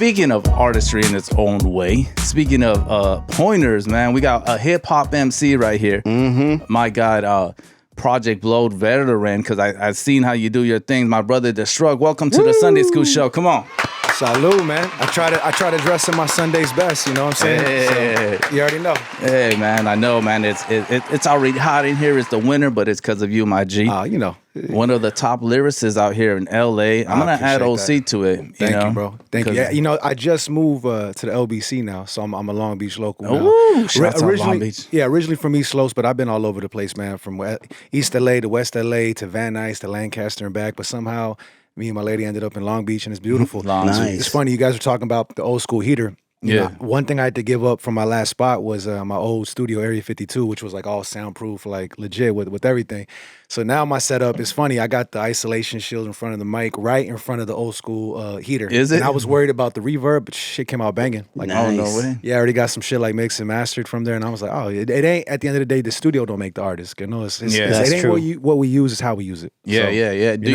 speaking of artistry in its own way, speaking of pointers, man, we got a hip hop MC right here. My God, Project Blowed veteran, because I've seen how you do your things. My brother Destruct, welcome to the Sunday School Show. Come on. Salud, man. I try to dress in my Sunday's best, you know what I'm saying? Hey. So, you already know. Hey, man, I know, man. It's already hot in here. It's the winter, but it's because of you, my G. You know. One of the top lyricists out here in L.A. I'm going to add OC that. to it. Thank you, bro. Thank you. Yeah, you know, I just moved to the LBC now, so I'm a Long Beach local now. Ooh, shout out Long Beach. Yeah, originally from East Los, but I've been all over the place, man. From East L.A. to West L.A. to Van Nuys to Lancaster and back, but somehow me and my lady ended up in Long Beach, and it's beautiful. Nice. It's funny, you guys were talking about the old school heater. Yeah. One thing I had to give up from my last spot was my old studio, Area 52, which was like all soundproof, like legit with everything. So now my setup is funny. I got the isolation shield in front of the mic, right in front of the old school heater. Is it? And I was worried about the reverb, but shit came out banging. Like, Oh, no way. Yeah, I already got some shit like mixed and mastered from there, and I was like, oh, it ain't. At the end of the day, the studio don't make the artist. You know, it ain't true. What we use is how we use it. Yeah,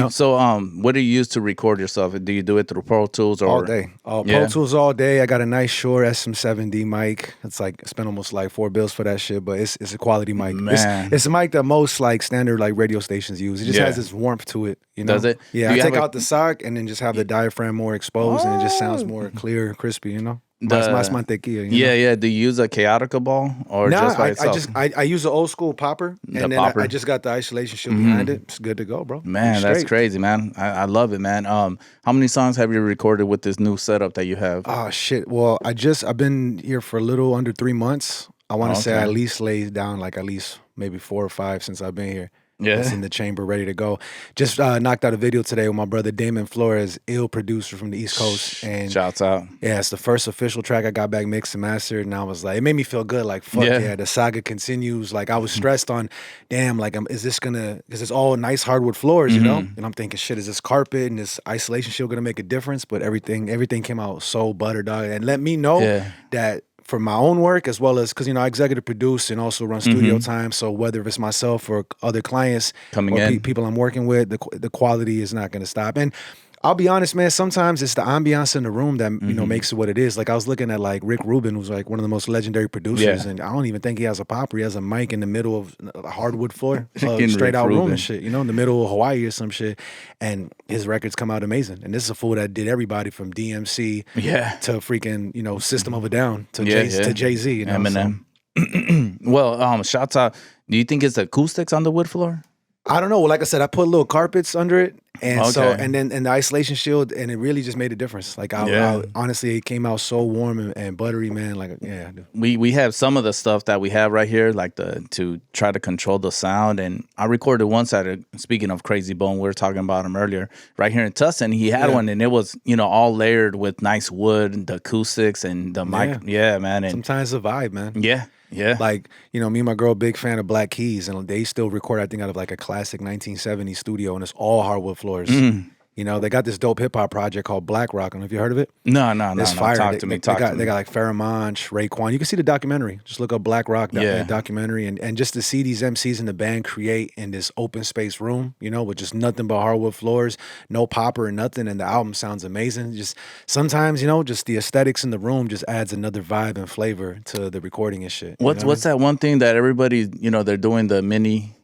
so, yeah. What do you use to record yourself? Do you do it through Pro Tools or all day? Pro Tools all day. I got a nice Shure SM7D mic. It's like I spent almost like $4 for that shit, but it's a quality mic. It's a mic that most like standard like radio stations use. It just has this warmth to it. You know? Does it? Yeah, I take out the sock and then just have the diaphragm more exposed, and it just sounds more clear and crispy. You know. Más mantequilla. Yeah. Do you use a chaotica ball or just by itself? I use the old school popper, and then I just got the isolation shield behind it. It's good to go, bro. Man, that's crazy, man. I love it, man. How many songs have you recorded with this new setup that you have? Oh shit. Well, I've been here for a little under 3 months. I want to say I at least laid down like at least maybe 4 or 5 since I've been here. Yeah. It's in the chamber, ready to go. Just knocked out a video today with my brother Damon Flores, ill producer from the East Coast. And shouts out. Yeah, it's the first official track I got back mixed and mastered, and I was like, it made me feel good. Like, fuck yeah, the saga continues. Like, I was stressed on, damn, like, is this gonna, because it's all nice hardwood floors, you know? And I'm thinking, shit, is this carpet and this isolation shield gonna make a difference? But everything came out so butter, dog. And let me know that for my own work, as well as, because, you know, I executive produce and also run studio time. So whether it's myself or other clients people I'm working with, the quality is not going to stop. And I'll be honest, man, sometimes it's the ambiance in the room that, you know, makes it what it is. Like, I was looking at, like, Rick Rubin, who's, like, one of the most legendary producers, and I don't even think he has a popper. He has a mic in the middle of a hardwood floor, straight out room and shit, you know, in the middle of Hawaii or some shit, and his records come out amazing. And this is a fool that did everybody from DMC to freaking, you know, System of a Down to Jay-Z, you know? Eminem. So. Well, shouts out. Do you think it's acoustics on the wood floor? I don't know. Like I said, I put little carpets under it, and then the isolation shield, and it really just made a difference. Like, I honestly, it came out so warm and buttery, man. Like, yeah. We have some of the stuff that we have right here, like to try to control the sound. And I recorded once speaking of Crazy Bone, we were talking about him earlier, right here in Tustin. He had one, and it was, you know, all layered with nice wood, the acoustics, and the mic. Yeah, man. And sometimes the vibe, man. Yeah. Like, you know, me and my girl, big fan of Black Keys, and they still record, I think, out of like a classic 1970s studio, and it's all hardwood floors. You know, they got this dope hip hop project called Black Rock. I don't know if you heard of it. No. It's fire. Talk to me. They got like Pharoah Monch, Raekwon. You can see the documentary. Just look up Black Rock documentary, and just to see these MCs in the band create in this open space room, you know, with just nothing but hardwood floors, no popper and nothing, and the album sounds amazing. Just sometimes, you know, just the aesthetics in the room just adds another vibe and flavor to the recording and shit. What's that one thing that everybody, you know, they're doing the mini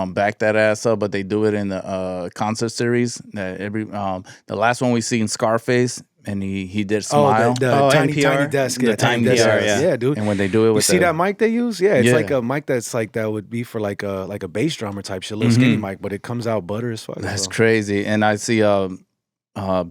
back that ass up, but they do it in the concert series. The last one we see in Scarface, and he did Smile. The tiny desk. The tiny desk. Yeah, dude. And when they do it with see that mic they use? Yeah, it's like a mic that's like that would be for like a bass drummer type shit, little skinny mic, but it comes out butter as fuck. That's crazy. And I see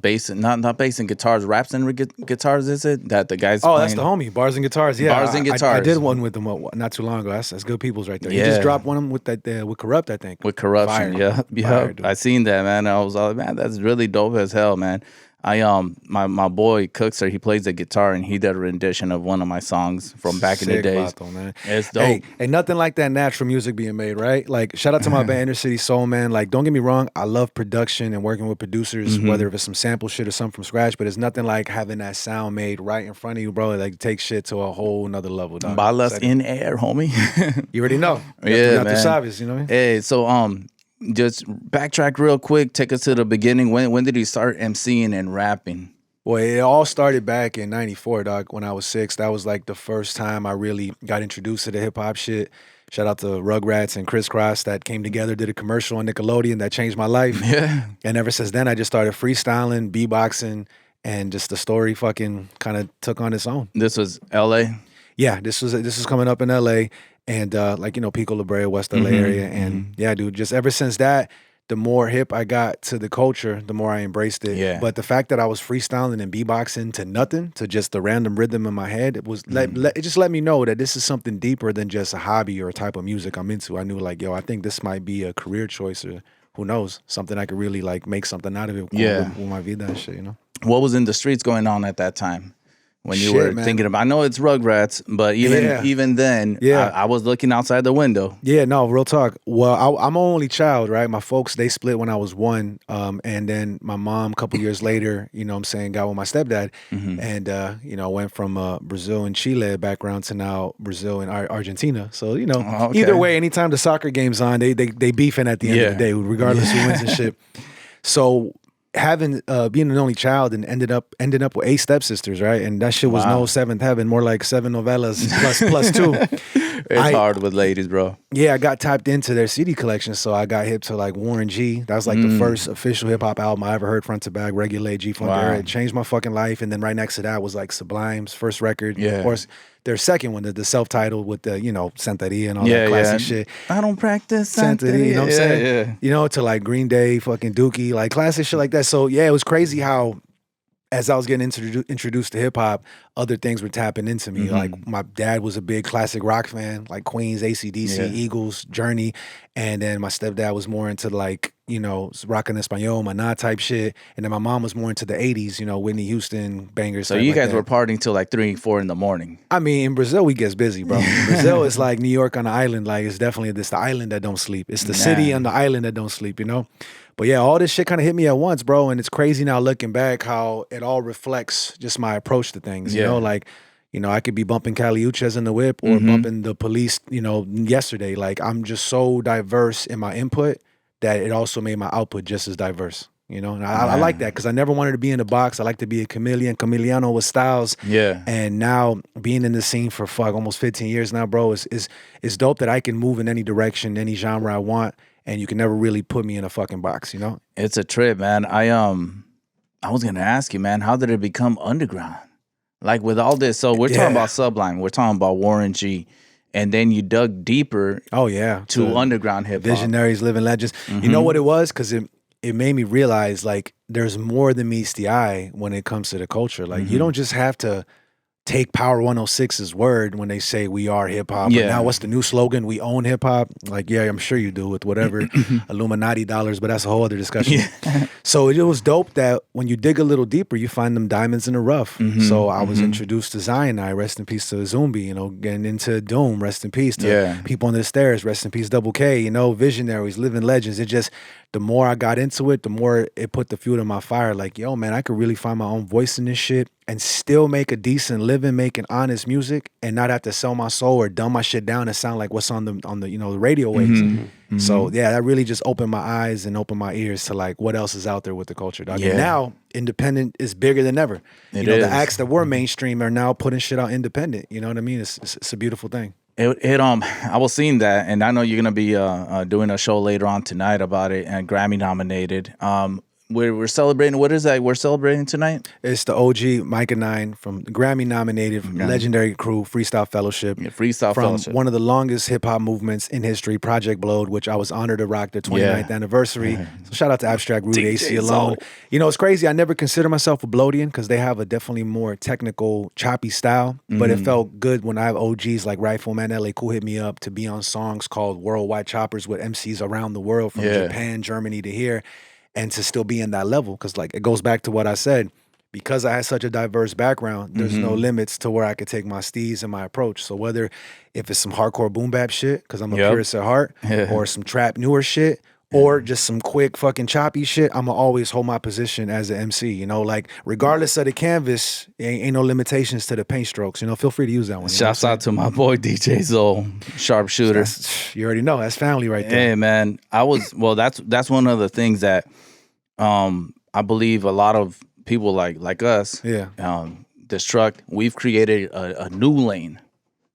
bass, not bass and guitars, raps and guitars. Is it that the guys? Oh, that's the homie. Bars and Guitars. Yeah, Bars and Guitars. I did one with them not too long ago. That's good people's right there. Yeah. He just dropped one of them with that with Corrupt, I think. With Corruption, Fire, I seen that, man. I was like, man, that's really dope as hell, man. My boy Cookster, he plays the guitar, and he did a rendition of one of my songs from back in the days. Vato, man. It's dope. Hey, nothing like that natural music being made, right? Like, shout out to my band Inner City Soul, man. Like, don't get me wrong, I love production and working with producers, whether if it's some sample shit or something from scratch, but it's nothing like having that sound made right in front of you, bro. Like, take shit to a whole nother level, dog. Balas in air, homie. You already know. Yeah, man. Savage, you know what I mean? Hey, so just backtrack real quick. Take us to the beginning. When did you start MCing and rapping? Well, it all started back in '94, dog. When I was 6, that was like the first time I really got introduced to the hip hop shit. Shout out to Rugrats and Criss Cross that came together, did a commercial on Nickelodeon that changed my life. Yeah. And ever since then, I just started freestyling, beatboxing, and just the story fucking kind of took on its own. This was L.A.? Yeah, this was coming up in L.A. and like, you know, Pico La Brea, West LA area. And yeah, dude, just ever since that, the more hip I got to the culture, the more I embraced it. Yeah. But the fact that I was freestyling and beatboxing to nothing, to just the random rhythm in my head, it was it just let me know that this is something deeper than just a hobby or a type of music I'm into. I knew like, yo, I think this might be a career choice, or who knows, something I could really like make something out of it with my vida and shit, you know? What was in the streets going on at that time? When you Shit, were man. thinking about, I know it's Rugrats, but even then, I was looking outside the window. Yeah, no, real talk. Well, I'm an only child, right? My folks, they split when I was 1. And then my mom, a couple years later, you know what I'm saying, got with my stepdad. And, you know, went from Brazil and Chile background to now Brazil and Argentina. So, you know, either way, anytime the soccer game's on, they beefing at the end of the day, regardless who wins and shit. So having being an only child and ended up with 8 stepsisters, right? And that shit was no seventh heaven, more like 7 novellas plus 2. It's hard with ladies, bro. Yeah, I got tapped into their CD collection, so I got hip to like Warren G. That was like the first official hip hop album I ever heard front to back. Regulate, G-Funk era. It changed my fucking life. And then right next to that was like Sublime's first record. Yeah. Of course, their second one, the self-titled with the, you know, Santeria and all that classic shit. I don't practice Santeria, you know what I'm saying? Yeah. You know, to like Green Day, fucking Dookie, like classic shit like that. So yeah, it was crazy how as I was getting introduced to hip hop, other things were tapping into me. Like my dad was a big classic rock fan, like Queens, AC/DC, Eagles, Journey, and then my stepdad was more into like, you know, rock en español, maná type shit, and then my mom was more into the '80s, you know, Whitney Houston bangers. So you guys were partying till like 3, 4 in the morning. I mean, in Brazil we gets busy, bro. Brazil is like New York on the island. Like it's definitely the island that don't sleep. It's the city on the island that don't sleep, you know. But yeah, all this shit kind of hit me at once, bro. And it's crazy now looking back how it all reflects just my approach to things. You know, like, you know, I could be bumping Caliuchas in the whip or bumping the Police, you know, yesterday. Like I'm just so diverse in my input that it also made my output just as diverse. You know, and I like that because I never wanted to be in a box. I like to be a chameleano with styles. Yeah. And now being in the scene for almost 15 years now, bro, is dope that I can move in any direction, any genre I want. And you can never really put me in a fucking box, you know? It's a trip, man. I was gonna ask you, man, how did it become underground? Like with all this, so we're talking about Sublime, we're talking about Warren G, and then you dug deeper. Oh yeah, to underground hip hop, visionaries, living legends. You know what it was? Because it made me realize like there's more than meets the eye when it comes to the culture. Like you don't just have to take Power 106's word when they say we are hip hop. Yeah. But now what's the new slogan? We own hip hop. Like, yeah, I'm sure you do with whatever Illuminati dollars, but that's a whole other discussion. So it was dope that when you dig a little deeper, you find them diamonds in the rough. So I was introduced to Zionai, rest in peace to Zumbi, you know, getting into Doom, rest in peace to People on the Stairs, rest in peace Double K, you know, Visionaries, Living Legends. It just, the more I got into it, the more it put the fuel in my fire. Like, yo, man, I could really find my own voice in this shit and still make a decent living making honest music and not have to sell my soul or dumb my shit down and sound like what's on the you know, the radio waves. So yeah, that really just opened my eyes and opened my ears to like what else is out there with the culture, dog. And now independent is bigger than ever. You know, the acts that were mainstream are now putting shit out independent. You know what I mean? It's a beautiful thing. I was seeing that, and I know you're gonna be doing a show later on tonight about it, and Grammy nominated. We're celebrating. What is that? We're celebrating tonight. It's the OG Micah 9 from the Grammy nominated legendary crew Freestyle Fellowship. Yeah, Freestyle Fellowship. One of the longest hip hop movements in history, Project Blowed, which I was honored to rock their 29th anniversary. So shout out to Abstract Rude, AC Alone. You know, it's crazy. I never consider myself a Blowedian because they have a definitely more technical, choppy style. But it felt good when I have OGs like Rifleman, LA Cool hit me up to be on songs called Worldwide Choppers with MCs around the world from Japan, Germany to here. And to still be in that level, because like it goes back to what I said, because I had such a diverse background, there's no limits to where I could take my steez and my approach. So whether if it's some hardcore boom bap shit, because I'm a purist at heart, or some trap newer shit, or just some quick fucking choppy shit, I'ma always hold my position as an MC. You know, like regardless of the canvas, ain't no limitations to the paint strokes. You know, feel free to use that one. Shouts out to my boy DJ Zoe, sharpshooter. You already know that's family right there. Hey man, that's one of the things that I believe a lot of people like us, Destruct, we've created a new lane.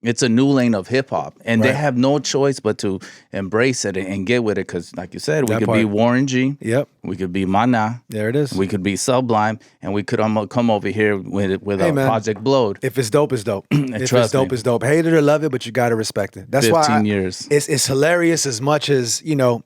It's a new lane of hip hop, and they have no choice but to embrace it and get with it. Because, like you said, we could be Warren G. Yep. We could be Mana. There it is. We could be Sublime, and we could come over here with a Project Blowed. If it's dope, it's dope. If it's dope, me. it's dope. Hate it or love it, but you gotta respect it. That's 15 years. It's hilarious as much as, you know,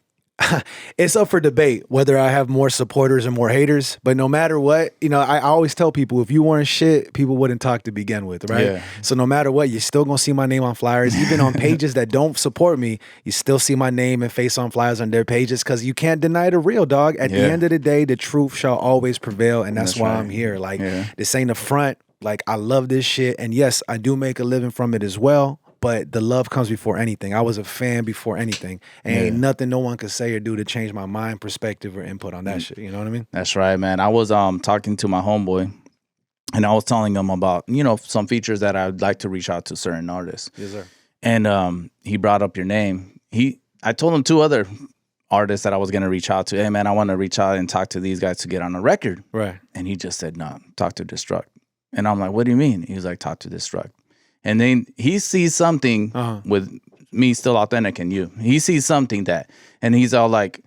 it's up for debate whether I have more supporters or more haters. But no matter what, you know, I always tell people, if you weren't shit, people wouldn't talk to begin with, right? Yeah. So no matter what, you're still gonna see my name on flyers. Even on pages that don't support me, you still see my name and face on flyers on their pages, because you can't deny the real, dog. At the end of the day, the truth shall always prevail, and that's why I'm here. Like, this ain't a front. Like, I love this shit, and yes, I do make a living from it as well. But the love comes before anything. I was a fan before anything. And ain't nothing no one could say or do to change my mind, perspective, or input on that shit. You know what I mean? That's right, man. I was talking to my homeboy, and I was telling him about, you know, some features that I'd like to reach out to certain artists. Yes, sir. And he brought up your name. I told him 2 other artists that I was going to reach out to. Hey, man, I want to reach out and talk to these guys to get on a record. Right. And he just said, no, talk to Destruct. And I'm like, what do you mean? He was like, talk to Destruct. And then he sees something with me still authentic and you. He sees something and he's all like,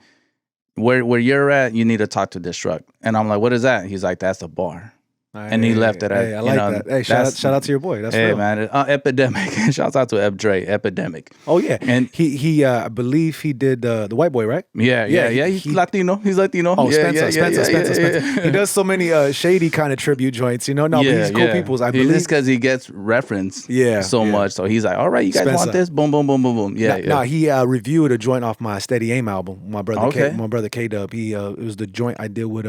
where you're at, you need to talk to Destruct. And I'm like, what is that? He's like, that's a bar. And he left it at, I like that. Hey, shout out to your boy. That's real. Man, Epidemic. Shouts out to Eb Dre, Epidemic. Oh yeah, and he I believe he did the White Boy, right? Yeah. He's Latino. He's Latino. Oh, Spencer. He does so many shady kind of tribute joints, you know. No, but he's cool people's. I believe it's because he gets referenced so much. So he's like, all right, you guys want this? Boom, boom, boom, boom, boom. Yeah. He reviewed a joint off my Steady Aim album. My brother, K-Dub. It was the joint I did with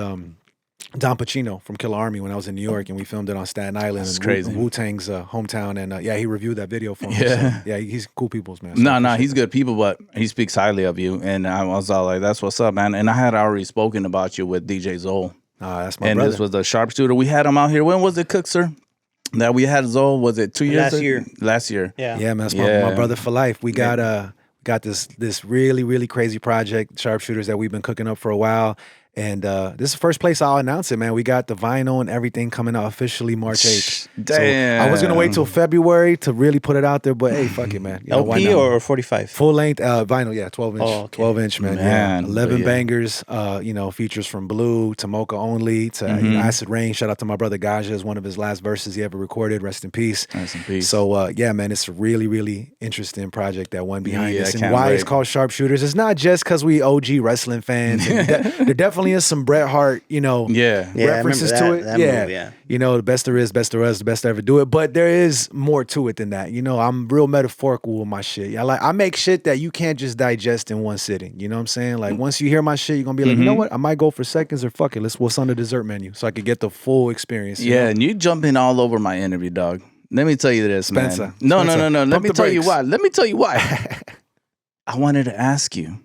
Don Pacino from Killer Army when I was in New York, and we filmed it on Staten Island. That's crazy. Wu-Tang's hometown, and he reviewed that video for me. So, he's cool people's, man. So no, he's good people, but he speaks highly of you, and I was all like, that's what's up, man. And I had already spoken about you with DJ Zoll. That's my brother. And this was the sharpshooter. We had him out here. When was it, Cook, sir? That we had Zoll, was it 2 years? Last year. Yeah, man, that's my brother for life. We got this really, really crazy project, Sharpshooters, that we've been cooking up for a while. And this is the first place I'll announce it, man. We got the vinyl and everything coming out officially March 8th. Damn. So I was going to wait till February to really put it out there, but hey, fuck it, man. LP or 45? Full length vinyl, 12-inch. Oh, okay. 12-inch, man. 11 bangers, features from Blue to Mocha Only to Acid Rain. Shout out to my brother Gaja. Is one of his last verses he ever recorded. Rest in peace. Rest in peace. So, man, it's a really, really interesting project that won behind us. And why it's called Sharpshooters, it's not just because we OG wrestling fans. There definitely is some Bret Hart, references to it. Move, the best there is, best there is, the best to ever do it. But there is more to it than that. I'm real metaphorical with my shit. I make shit that you can't just digest in one sitting. You know what I'm saying? Like once you hear my shit, you're gonna be like, you know what? I might go for seconds or fuck it. What's on the dessert menu so I could get the full experience. You know? And you jumping all over my interview, dog. Let me tell you this, Spencer. Man. No. Let me tell you why. I wanted to ask you.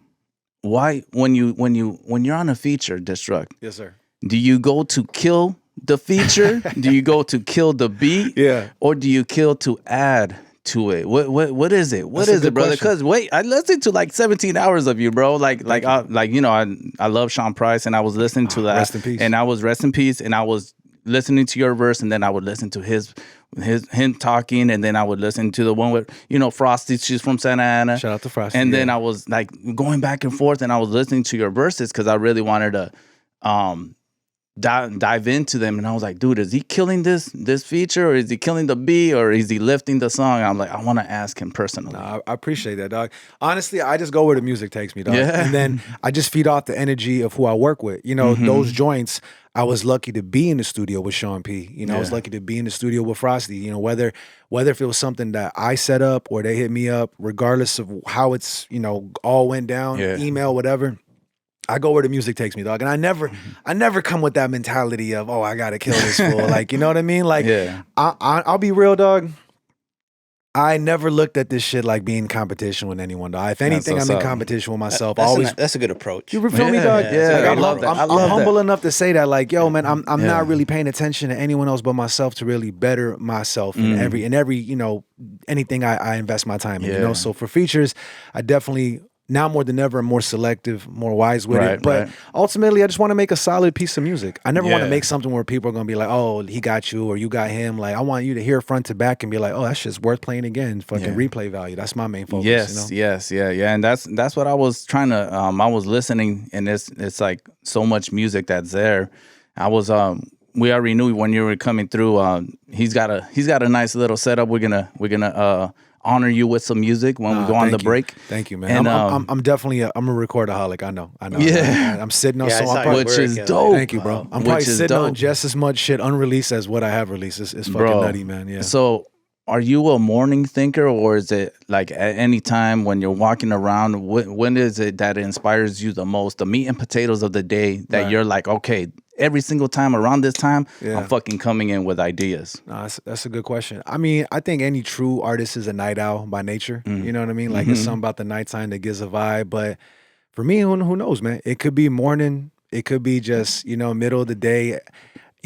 Why, when you're on a feature, Destruct? Yes, sir. Do you go to kill the feature? Do you go to kill the beat? Yeah. Or do you kill to add to it? What is it? What is it, brother? Because I listened to like 17 hours of you, bro. I love Sean Price, and I was listening to that. Rest in peace. And I was rest in peace, and I was listening to your verse, and then I would listen to him talking, and then I would listen to the one with Frosty. She's from Santa Ana. Shout out to Frosty. And then I was like going back and forth, and I was listening to your verses because I really wanted to dive into them. And I was like, dude, is he killing this feature, or is he killing the beat, or is he lifting the song? And I'm like, I want to ask him personally. No, I appreciate that, dog. Honestly, I just go where the music takes me, dog. Yeah. And then I just feed off the energy of who I work with. Those joints. I was lucky to be in the studio with Sean P. I was lucky to be in the studio with Frosty. Whether if it was something that I set up or they hit me up, regardless of how it's all went down, email, whatever. I go where the music takes me, dog. And I never come with that mentality of, I gotta kill this fool. Like, you know what I mean? Like, I'll be real, dog. I never looked at this shit like being in competition with anyone, dog. If anything, I'm in competition with myself. That's a good approach. You feel me, dog? Yeah, I love that. I'm humble enough to say that, like, yo, man, I'm not really paying attention to anyone else but myself to really better myself in every anything I invest my time in. So for features, I definitely now more than ever, I'm more selective, more wise with Right, it. But right. ultimately, I just want to make a solid piece of music. I never want to Yeah. make something where people are going to be like, oh, he got you or you got him. Like, I want you to hear front to back and be like, oh, that shit's worth playing again. Fucking Yeah. replay value. That's my main focus. Yes, You know? yes, yeah, and that's what I was trying to. I was listening, and it's like so much music that's there. I was we already knew when you were coming through. He's got a nice little setup. We're gonna honor you with some music when we go on the Thank you. break. Thank you, man. And, I'm definitely I'm a recordaholic. I know. Yeah. I'm sitting on Yeah, I some. saw I'm your probably, Which work, is yeah, dope. thank you, bro. I'm Which probably is sitting on dope. just as much shit unreleased as what I have released. It's fucking Bro, nutty, man. Yeah. So, are you a morning thinker, or is it like at any time when you're walking around? When is it that inspires you the most? The meat and potatoes of the day that Right. you're like, okay, every single time around this time, Yeah. I'm fucking coming in with ideas. No, that's a good question. I mean, I think any true artist is a night owl by nature. Mm. You know what I mean? Like it's something about the nighttime that gives a vibe. But for me, who knows, man? It could be morning. It could be just middle of the day.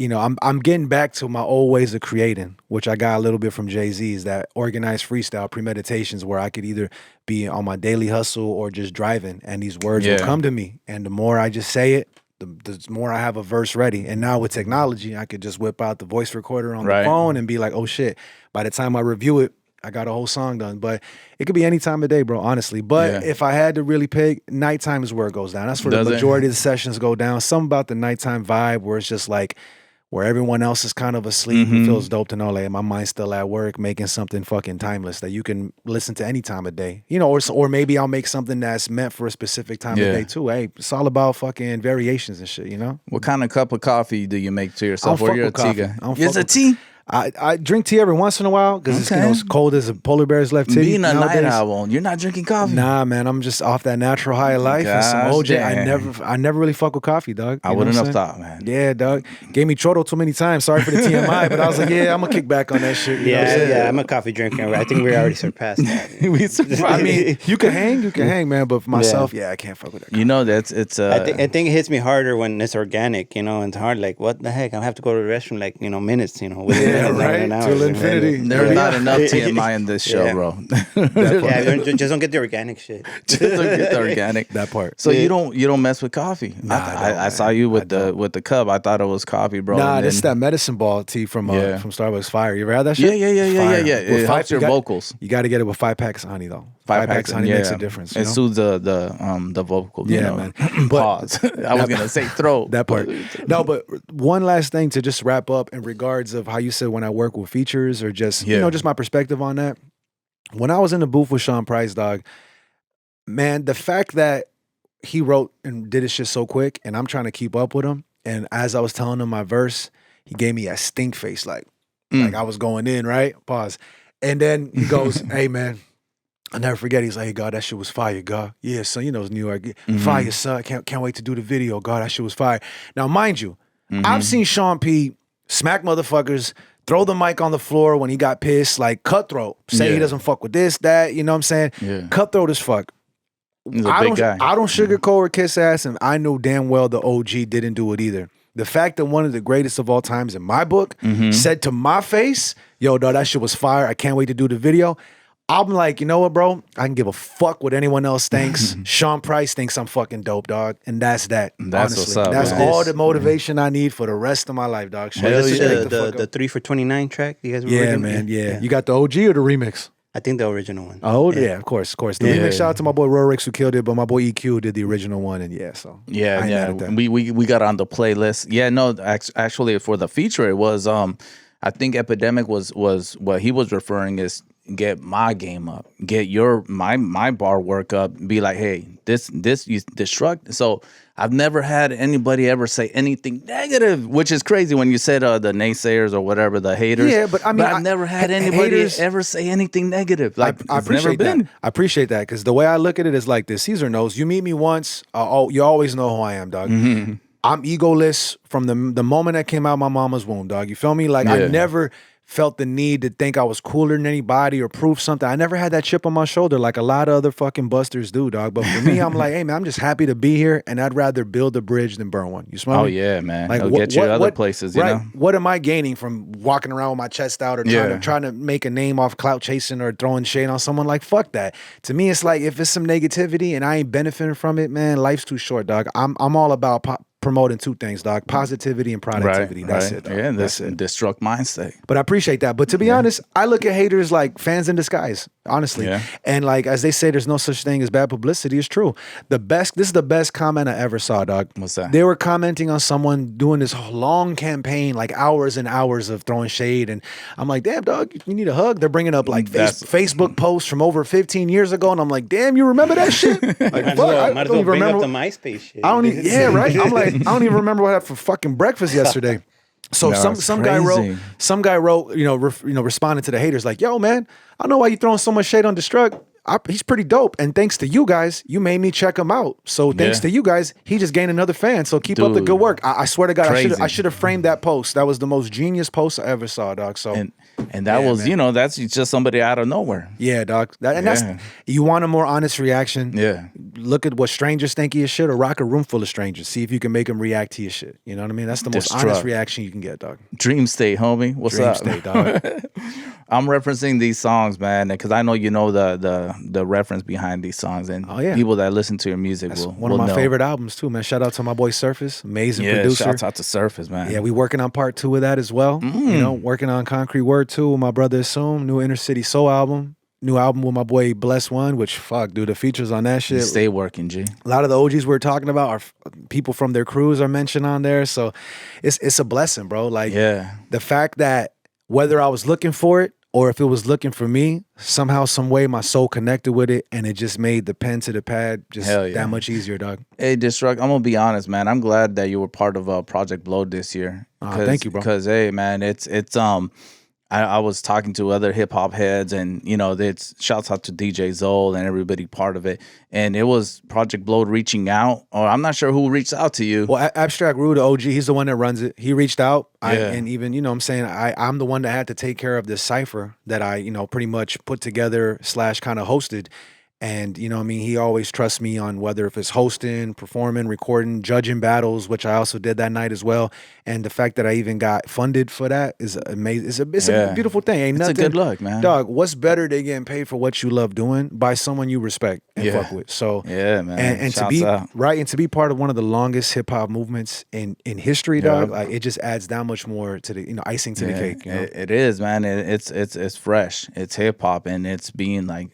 I'm getting back to my old ways of creating, which I got a little bit from Jay-Z's, that organized freestyle premeditations where I could either be on my daily hustle or just driving, and these words will Yeah. come to me. And the more I just say it, the more I have a verse ready. And now with technology, I could just whip out the voice recorder on Right. the phone and be like, oh shit, by the time I review it, I got a whole song done. But it could be any time of day, bro, honestly. But Yeah. if I had to really pick, nighttime is where it goes down. That's where Does the it? majority of the sessions go down. Something about the nighttime vibe where it's just like, where everyone else is kind of asleep. Mm-hmm. It feels dope to know like my mind's still at work, making something fucking timeless that you can listen to any time of day. Or maybe I'll make something that's meant for a specific time Yeah. of day too. Hey, it's all about fucking variations and shit, What kind of cup of coffee do you make to I yourself? don't Or you're a fuck with tea coffee. guy? I don't It's fuck a with- tea. I drink tea every once in a while because it's Okay. as cold as a polar bear's left titty. Being a nowadays. night owl, you're not drinking coffee. Nah, man, I'm just off that natural high of life and some Gosh OJ. dang. I never really fuck with coffee, dog. I You know wouldn't what have I'm saying? thought, man. Yeah, dog. Gave me chortle too many times. Sorry for the TMI, but I was like, yeah, I'm gonna kick back on that shit. You know what I'm saying? Yeah, I'm a coffee drinker. I think we already surpassed that. I mean, you can hang, man. But for myself, yeah, I can't fuck with that. You know it's I think it hits me harder when it's organic, and it's hard. Like, what the heck? I have to go to the restroom like, minutes, within Yeah, minutes, not right. an hour, Till infinity. there's Yeah. not enough TMI in this show, Yeah. bro. Yeah, just don't get the organic shit. Just don't get the organic. That part. So you don't mess with coffee. Nah, I don't, I saw man. you I with don't. the cup. I thought it was coffee, bro. Nah, and this is then- that medicine ball tea from Yeah. from Starbucks. Fire. You ever had that Yeah, shit? yeah. Fire. It With helps your you got- vocals. You got to get it with 5 packs of honey though. 5 packs of honey makes a difference. You It know? soothes the vocal. Yeah, man. But- Pause. I was gonna say throat. That part. No, but one last thing to just wrap up in regards of how you said when I work with features or just Yeah. just my perspective on that. When I was in the booth with Sean Price, dog, man, the fact that he wrote and did his shit so quick, and I'm trying to keep up with him, and as I was telling him my verse, he gave me a stink face, like I was going in, right? Pause. And then he goes, "Hey, man." I'll never forget. He's like, "Hey, God, that shit was fire, God. Yeah, son, it's New York. Fire, son. Can't wait to do the video. God, that shit was fire." Now, mind you, I've seen Sean P smack motherfuckers, throw the mic on the floor when he got pissed, like cutthroat. Say he Yeah. doesn't fuck with this, that. You know what I'm saying? Yeah. Cutthroat as fuck. He's a big guy. I don't sugarcoat or kiss ass, and I know damn well the OG didn't do it either. The fact that one of the greatest of all times in my book said to my face, "Yo, dog, that shit was fire. I can't wait to do the video." I'm like, you know what, bro? I can give a fuck what anyone else thinks. Sean Price thinks I'm fucking dope, dog. And that's that. That's honestly. what's up, That's man. all the motivation I need for the rest of my life, dog. Shit, Hell This is shit, yeah. get the fuck up. 3 for 29 track. You guys Yeah, remember? man, yeah. You got the OG or the remix? I think the original one. Oh, yeah, of course. The Yeah. remix, shout out to my boy Rorix who killed it, but my boy EQ did the original one, and yeah, so. I Yeah, ain't yeah. mad at that. We got on the playlist. Yeah, no, actually for the feature, it was I think Epidemic was what he was referring is get my game up, get my bar work up, be like, hey, this you destruct. So I've never had anybody ever say anything negative, which is crazy when you said the naysayers or whatever, the haters. Yeah, but I mean, I've never had anybody haters- ever say anything negative. Like I it's never appreciate that. been. I appreciate that because the way I look at it is like this. Caesar knows. You meet me once, you always know who I am, dog. I'm egoless from the moment I came out of my mama's womb, dog. You feel me? Like I Yeah. never felt the need to think I was cooler than anybody or prove something. I never had that chip on my shoulder like a lot of other fucking busters do, dog. But for me, I'm like, hey man, I'm just happy to be here, and I'd rather build a bridge than burn one. You smell me? Oh yeah, man. Like, It'll get you other places, you know? What am I gaining from walking around with my chest out or trying to make a name off clout chasing or throwing shade on someone? Like, fuck that. To me, it's like, if it's some negativity and I ain't benefiting from it, man, life's too short, dog. I'm all about promoting two things, dog: positivity and productivity. That's it, dog. Yeah, that's it. Destruct mindset. But I appreciate that. But to be honest, I look at haters like fans in disguise, honestly. Yeah. And like, as they say, there's no such thing as bad publicity. It's true. This is the best comment I ever saw, dog. What's that? They were commenting on someone doing this long campaign, like hours and hours of throwing shade. And I'm like, damn, dog, you need a hug. They're bringing up like Facebook posts from over 15 years ago. And I'm like, damn, you remember that shit? Like, Might as well bring up the MySpace shit. I don't even, yeah, right? I'm like, I don't even remember what I had for fucking breakfast yesterday. So some guy wrote, responding to the haters like, yo, man, I don't know why you throwing so much shade on Destruct. He's pretty dope. And thanks to you guys, you made me check him out. So thanks to you guys, he just gained another fan. So keep up the good work. I swear to God, I should have framed that post. That was the most genius post I ever saw, dog. So and that was, man. That's just somebody out of nowhere. Yeah, dog. That's, you want a more honest reaction. Yeah. Look at what strangers think of your shit, or rock a room full of strangers. See if you can make them react to your shit. You know what I mean? That's the most honest reaction you can get, dog. Dream state, homie. What's up? Dream state, dog. I'm referencing these songs, man, because I know you know the reference behind these songs, and people that listen to your music will one of my favorite albums too, man. Shout out to my boy Surface, amazing producer. Shout out to Surface, man. Yeah, we working on part 2 of that as well. You know, working on Concrete Word 2 with my brother Assume, new Inner City Soul album. New album with my boy Bless One, which fuck, dude, the features on that shit. You stay working, G. A lot of the OGs we're talking about are people from their crews are mentioned on there, so it's a blessing, bro. Like, the fact that whether I was looking for it or if it was looking for me, somehow, some way, my soul connected with it, and it just made the pen to the pad just that much easier, dog. Hey, Destruct, I'm gonna be honest, man. I'm glad that you were part of Project Blow this year. Thank you, bro. Because hey, man, it's I was talking to other hip hop heads, and it's shouts out to DJ Zol and everybody part of it. And it was Project Blow reaching out, or I'm not sure who reached out to you. Well, Abstract Rude, the OG, he's the one that runs it. He reached out, and even I'm saying I'm the one that had to take care of this cipher that I pretty much put together / kind of hosted. And, he always trusts me on whether if it's hosting, performing, recording, judging battles, which I also did that night as well. And the fact that I even got funded for that is amazing. It's a beautiful thing. Ain't nothing. It's a good look, man. Dog, what's better than getting paid for what you love doing by someone you respect and fuck with? So, yeah, man. And to be and to be part of one of the longest hip hop movements in history, dog, like it just adds that much more to the, icing to the cake. It is, man. It's fresh. It's hip hop, and it's being like,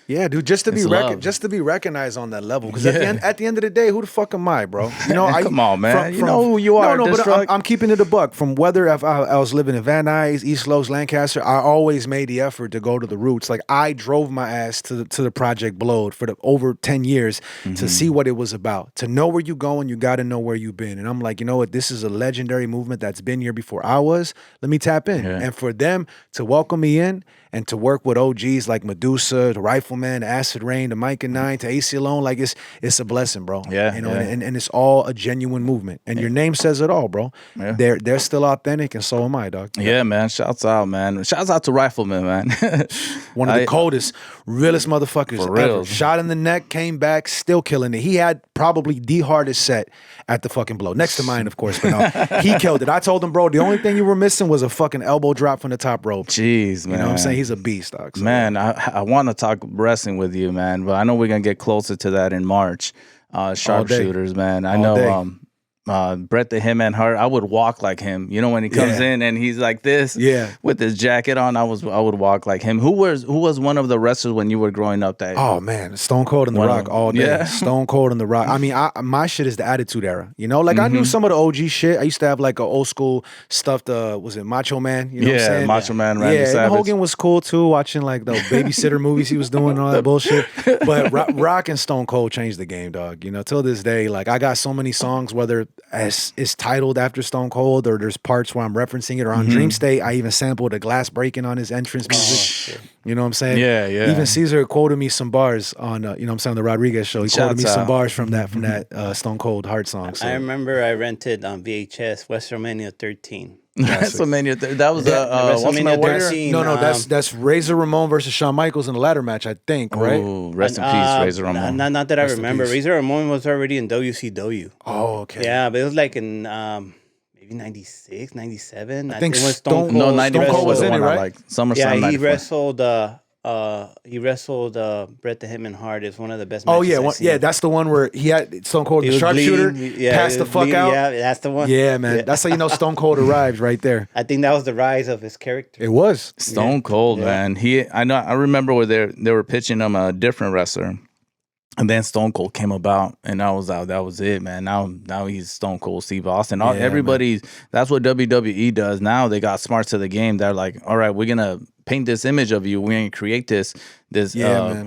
Yeah, dude, just to be recognized on that level. Because at the end of the day, who the fuck am I, bro? Come on, man. You know who you are. No, but I'm keeping it a buck. From whether if I was living in Van Nuys, East Los, Lancaster, I always made the effort to go to the roots. Like, I drove my ass to the Project Blowed for over 10 years to see what it was about. To know where you going, you got to know where you've been. And I'm like, you know what? This is a legendary movement that's been here before I was. Let me tap in. Yeah. And for them to welcome me in and to work with OGs like Medusa, the Rifleman, the Acid Rain, the Micah 9, to AC Alone, like it's a blessing, bro. Yeah. And it's all a genuine movement. And your name says it all, bro. Yeah. They're still authentic, and so am I, dog. Yeah, man. Shouts out, man. Shouts out to Rifleman, man. One of the coldest, realest motherfuckers ever. Shot in the neck, came back, still killing it. He had probably the hardest set at the fucking Blow. Next to mine, of course, but no. He killed it. I told him, bro, the only thing you were missing was a fucking elbow drop from the top rope. Jeez, man. You know what I'm saying? He's a beast, dog. So. Man, I want to talk wrestling with you, man, but I know we're going to get closer to that in March. Sharpshooters, man. I know Bret the Hitman Hart, I would walk like him. When he comes in and he's like this, with his jacket on, I would walk like him. Who was one of the wrestlers when you were growing up? Oh man, Stone Cold and The Rock all day. Yeah. Stone Cold and The Rock. I mean, my shit is the Attitude Era. I knew some of the OG shit. I used to have like an old school stuffed. Was it Macho Man? You know what I'm saying? Macho Man. Randy Savage. And Hogan was cool too. Watching like the babysitter movies he was doing and all that bullshit. But Rock and Stone Cold changed the game, dog. Till this day, like I got so many songs, whether as it's titled after Stone Cold or there's parts where I'm referencing it, or on Dream State I even sampled a glass breaking on his entrance music. You know what I'm saying? Yeah. Even Caesar quoted me some bars on the Rodriguez show. He quoted me some bars from that Stone Cold Heart song. So. I remember I rented on VHS WrestleMania 13. WrestleMania. That was WrestleMania Ultimate Warrior. 13. No, that's Razor Ramon versus Shawn Michaels in the ladder match, I think, right? Ooh, rest in peace, Razor Ramon. Not that I Rest in remember. peace. Razor Ramon was already in WCW. Oh, okay. Yeah, but it was like in maybe 96, 97. I think it was Stone No, Cold 94 Cold was was the in one it, I right? liked. SummerSlam Yeah, 94. he wrestled Bret the Hitman Hart. It's one of the best Oh matches yeah, I've seen. yeah, that's the one where he had Stone Cold He the was sharpshooter, bleeding. Yeah, passed he the was fuck bleeding. out. Yeah, that's the one. Yeah, man, that's how you know Stone Cold arrived right there. I think that was the rise of his character. It was. Stone Cold, man. I remember where they were pitching him a different wrestler. And then Stone Cold came about, and that was it, man. Now he's Stone Cold Steve Austin. Everybody, that's what WWE does now. They got smart to the game. They're like, all right, we're gonna paint this image of you. We're gonna create this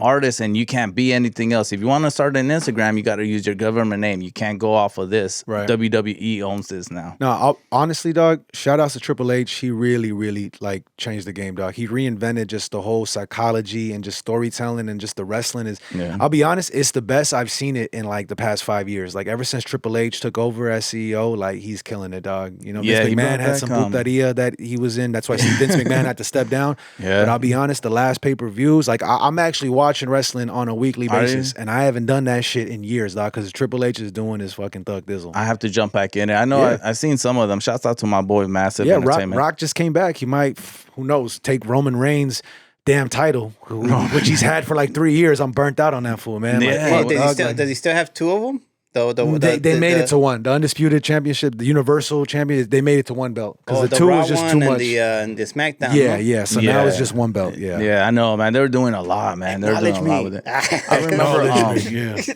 artist, and you can't be anything else. If you want to start an Instagram, you got to use your government name. You can't go off of this. Right. WWE owns this now. No, honestly, dog, shout outs to Triple H. He really, really like changed the game, dog. He reinvented just the whole psychology and just storytelling and just the wrestling is. Yeah. I'll be honest, it's the best I've seen it in like the past 5 years. Like ever since Triple H took over as CEO, like he's killing it, dog. You know, Yeah, Vince he McMahon brought had back, some putaria that he was in. That's why Vince McMahon had to step down. Yeah. But I'll be honest, the last pay-per-views, like I'm actually watching wrestling on a weekly Are you? basis, and I haven't done that shit in years, dog, because Triple H is doing his fucking thug dizzle. I have to jump back in it. I know Yeah. I've seen some of them. Shouts out to my boy Massive Yeah, Entertainment. Rock just came back. He might, who knows, take Roman Reigns' damn title, which he's had for like 3 years. I'm burnt out on that fool, man. Yeah. Like, Does he still have two of them? They made it to one. The Undisputed Championship, the Universal Champion, they made it to one belt. Because the two Raw was just one too much. And the SmackDown. Yeah, huh? yeah. So now it's just one belt. Yeah. Yeah, I know, man. They're doing a lot, man. They're doing a lot with it. I remember. Yeah.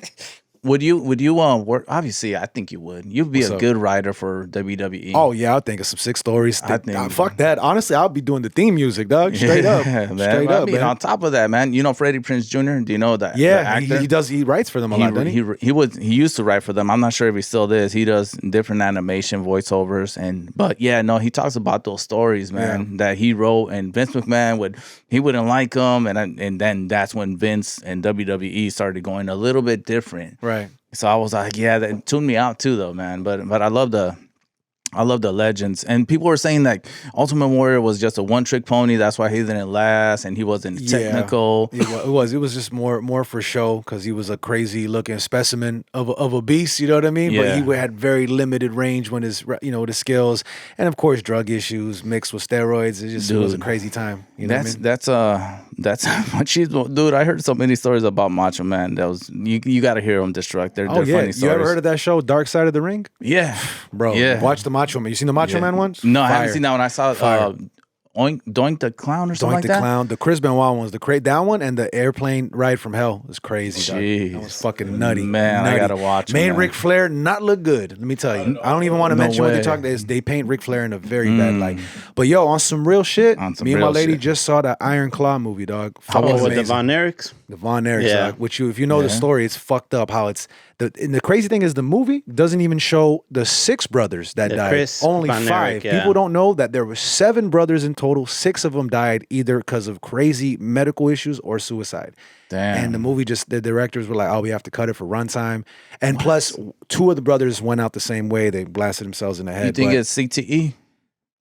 Would you work? Obviously, I think you would. You'd be a good writer for WWE. Oh yeah, I'll think of some sick stories. I think- Fuck that. Honestly, I'll be doing the theme music, dog. Straight up, man. straight I up, mean, man. on top of that, man, you know Freddie Prinze Jr. Do you know that? the Yeah, actor? he does. He writes for them a lot, doesn't he? He used to write for them. I'm not sure if he still does. He does different animation voiceovers, but yeah, no, he talks about those stories, man, that he wrote, and Vince McMahon wouldn't like them, and then that's when Vince and WWE started going a little bit different. Right. So I was like, yeah, that tuned me out too, though, man. But I love the legends, and people were saying that Ultimate Warrior was just a one-trick pony. That's why he didn't last, and he wasn't technical. It was just more for show because he was a crazy looking specimen of a beast. You know what I mean? Yeah. But he had very limited range when his the skills, and of course drug issues mixed with steroids. It just was a crazy time. You know what I mean? That's what she's, dude. I heard so many stories about Macho Man. That was you got to hear them. Destruct. They're funny stories. You ever heard of that show, Dark Side of the Ring? Yeah, Bro, Yeah. watch the Macho Man. You seen the Macho Man ones? No, I Fire. haven't seen that one. I saw Doink the Clown or something Doink like the that. Clown, the Chris Benoit ones, that one, and the airplane ride from hell was crazy. Dog. Jeez. That was fucking nutty. Man, I nutty. gotta watch 'em, Main man. Ric Flair not look good. Let me tell you. I don't even want to mention what they way. talk. They paint Ric Flair in a very bad light. But yo, on some real shit, On some me and my real lady shit. just saw that Iron Claw movie, dog. How was With it? the Von Erichs. The Von Erichs, Yeah. dog, which if you know the story, it's fucked up how it's and the crazy thing is the movie doesn't even show the 6 brothers that The died. Chris Only Von 5. Erich, yeah. People don't know that there were 7 brothers in total. 6 of them died either because of crazy medical issues or suicide. Damn. And the movie the directors were like, oh, we have to cut it for runtime. And plus 2 of the brothers went out the same way. They blasted themselves in the head. You think But, it's CTE?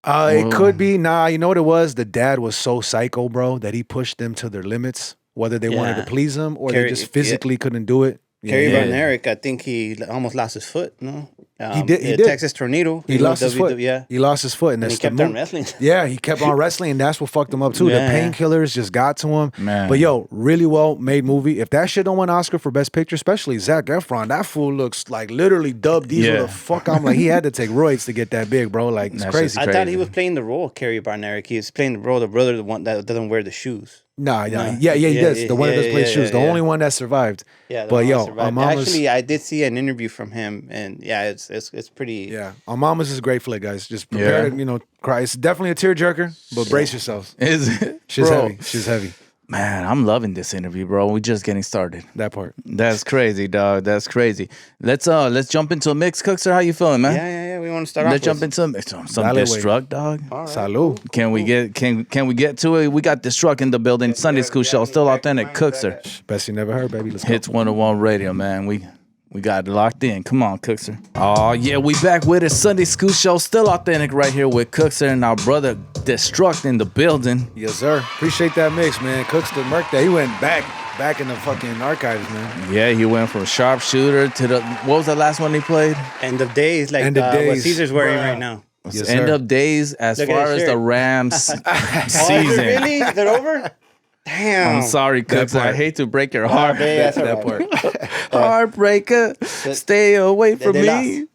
it could be. Nah, you know what it was? The dad was so psycho, bro, that he pushed them to their limits, whether they wanted to Yeah. please him or Kerry- they just physically couldn't do it. Kerry Yeah. Von Erich, I think he almost lost his foot. No, He did. the Texas tornado. He lost his foot. Yeah, He lost his foot, and and he that's the kept on mo- wrestling. Yeah, he kept on wrestling, and that's what fucked him up too. Yeah. The painkillers just got to him. Man. But yo, really well made movie. If that shit don't win Oscar for Best Picture, especially Zac Efron, that fool looks like literally Dub Diesel. Yeah. The fuck, I'm like he had to take roids to get that big, bro. Like it's That's crazy. just I thought he crazy. was playing the role of Kerry Von Erich. He was playing the role of the brother, the one that doesn't wear the shoes. Nah, No. yeah, he Yeah, does. yeah, The one that yeah, does play yeah, shoes. The yeah. only one that survived. Yeah, the but one yo, that survived. our mama's Actually, I did see an interview from him, and yeah, it's pretty. yeah, our mama's is a great flick, guys. Just prepare Yeah. to cry. It's definitely a tearjerker, but brace yourselves. Is it? She's Bro, heavy. She's heavy. Man, I'm loving this interview, bro. We're just getting started. That part. That's crazy, dog. That's crazy. Let's jump into a mix, Cookster. How you feeling, man? Yeah. We want to start Let's off. jump into some Dale, Destruct, dog. All right. Salud. Can we get to it? We got Destruct in the building. Sunday School Show, still authentic. Cookster. Best you never heard, baby. Let's go. Hits 101 Radio, man. We We got it locked in. Come on, Cookster. Oh, yeah, we back with a Sunday School Show. Still authentic right here with Cookster and our brother Destruct in the building. Yes, sir. Appreciate that mix, man. Cookster murked that. He went back in the fucking archives, man. Yeah, he went from sharpshooter to the, what was the last one he played? End of Days, like End of Days. what Caesar's wearing right now. Yes, End sir. of days as Look at far his as shirt. the Rams Oh, season. really? Is it over? Damn. I'm sorry, Cookster. I part. hate to break your Oh, heart. babe, that's all That right. part. Heartbreaker, stay away from they me.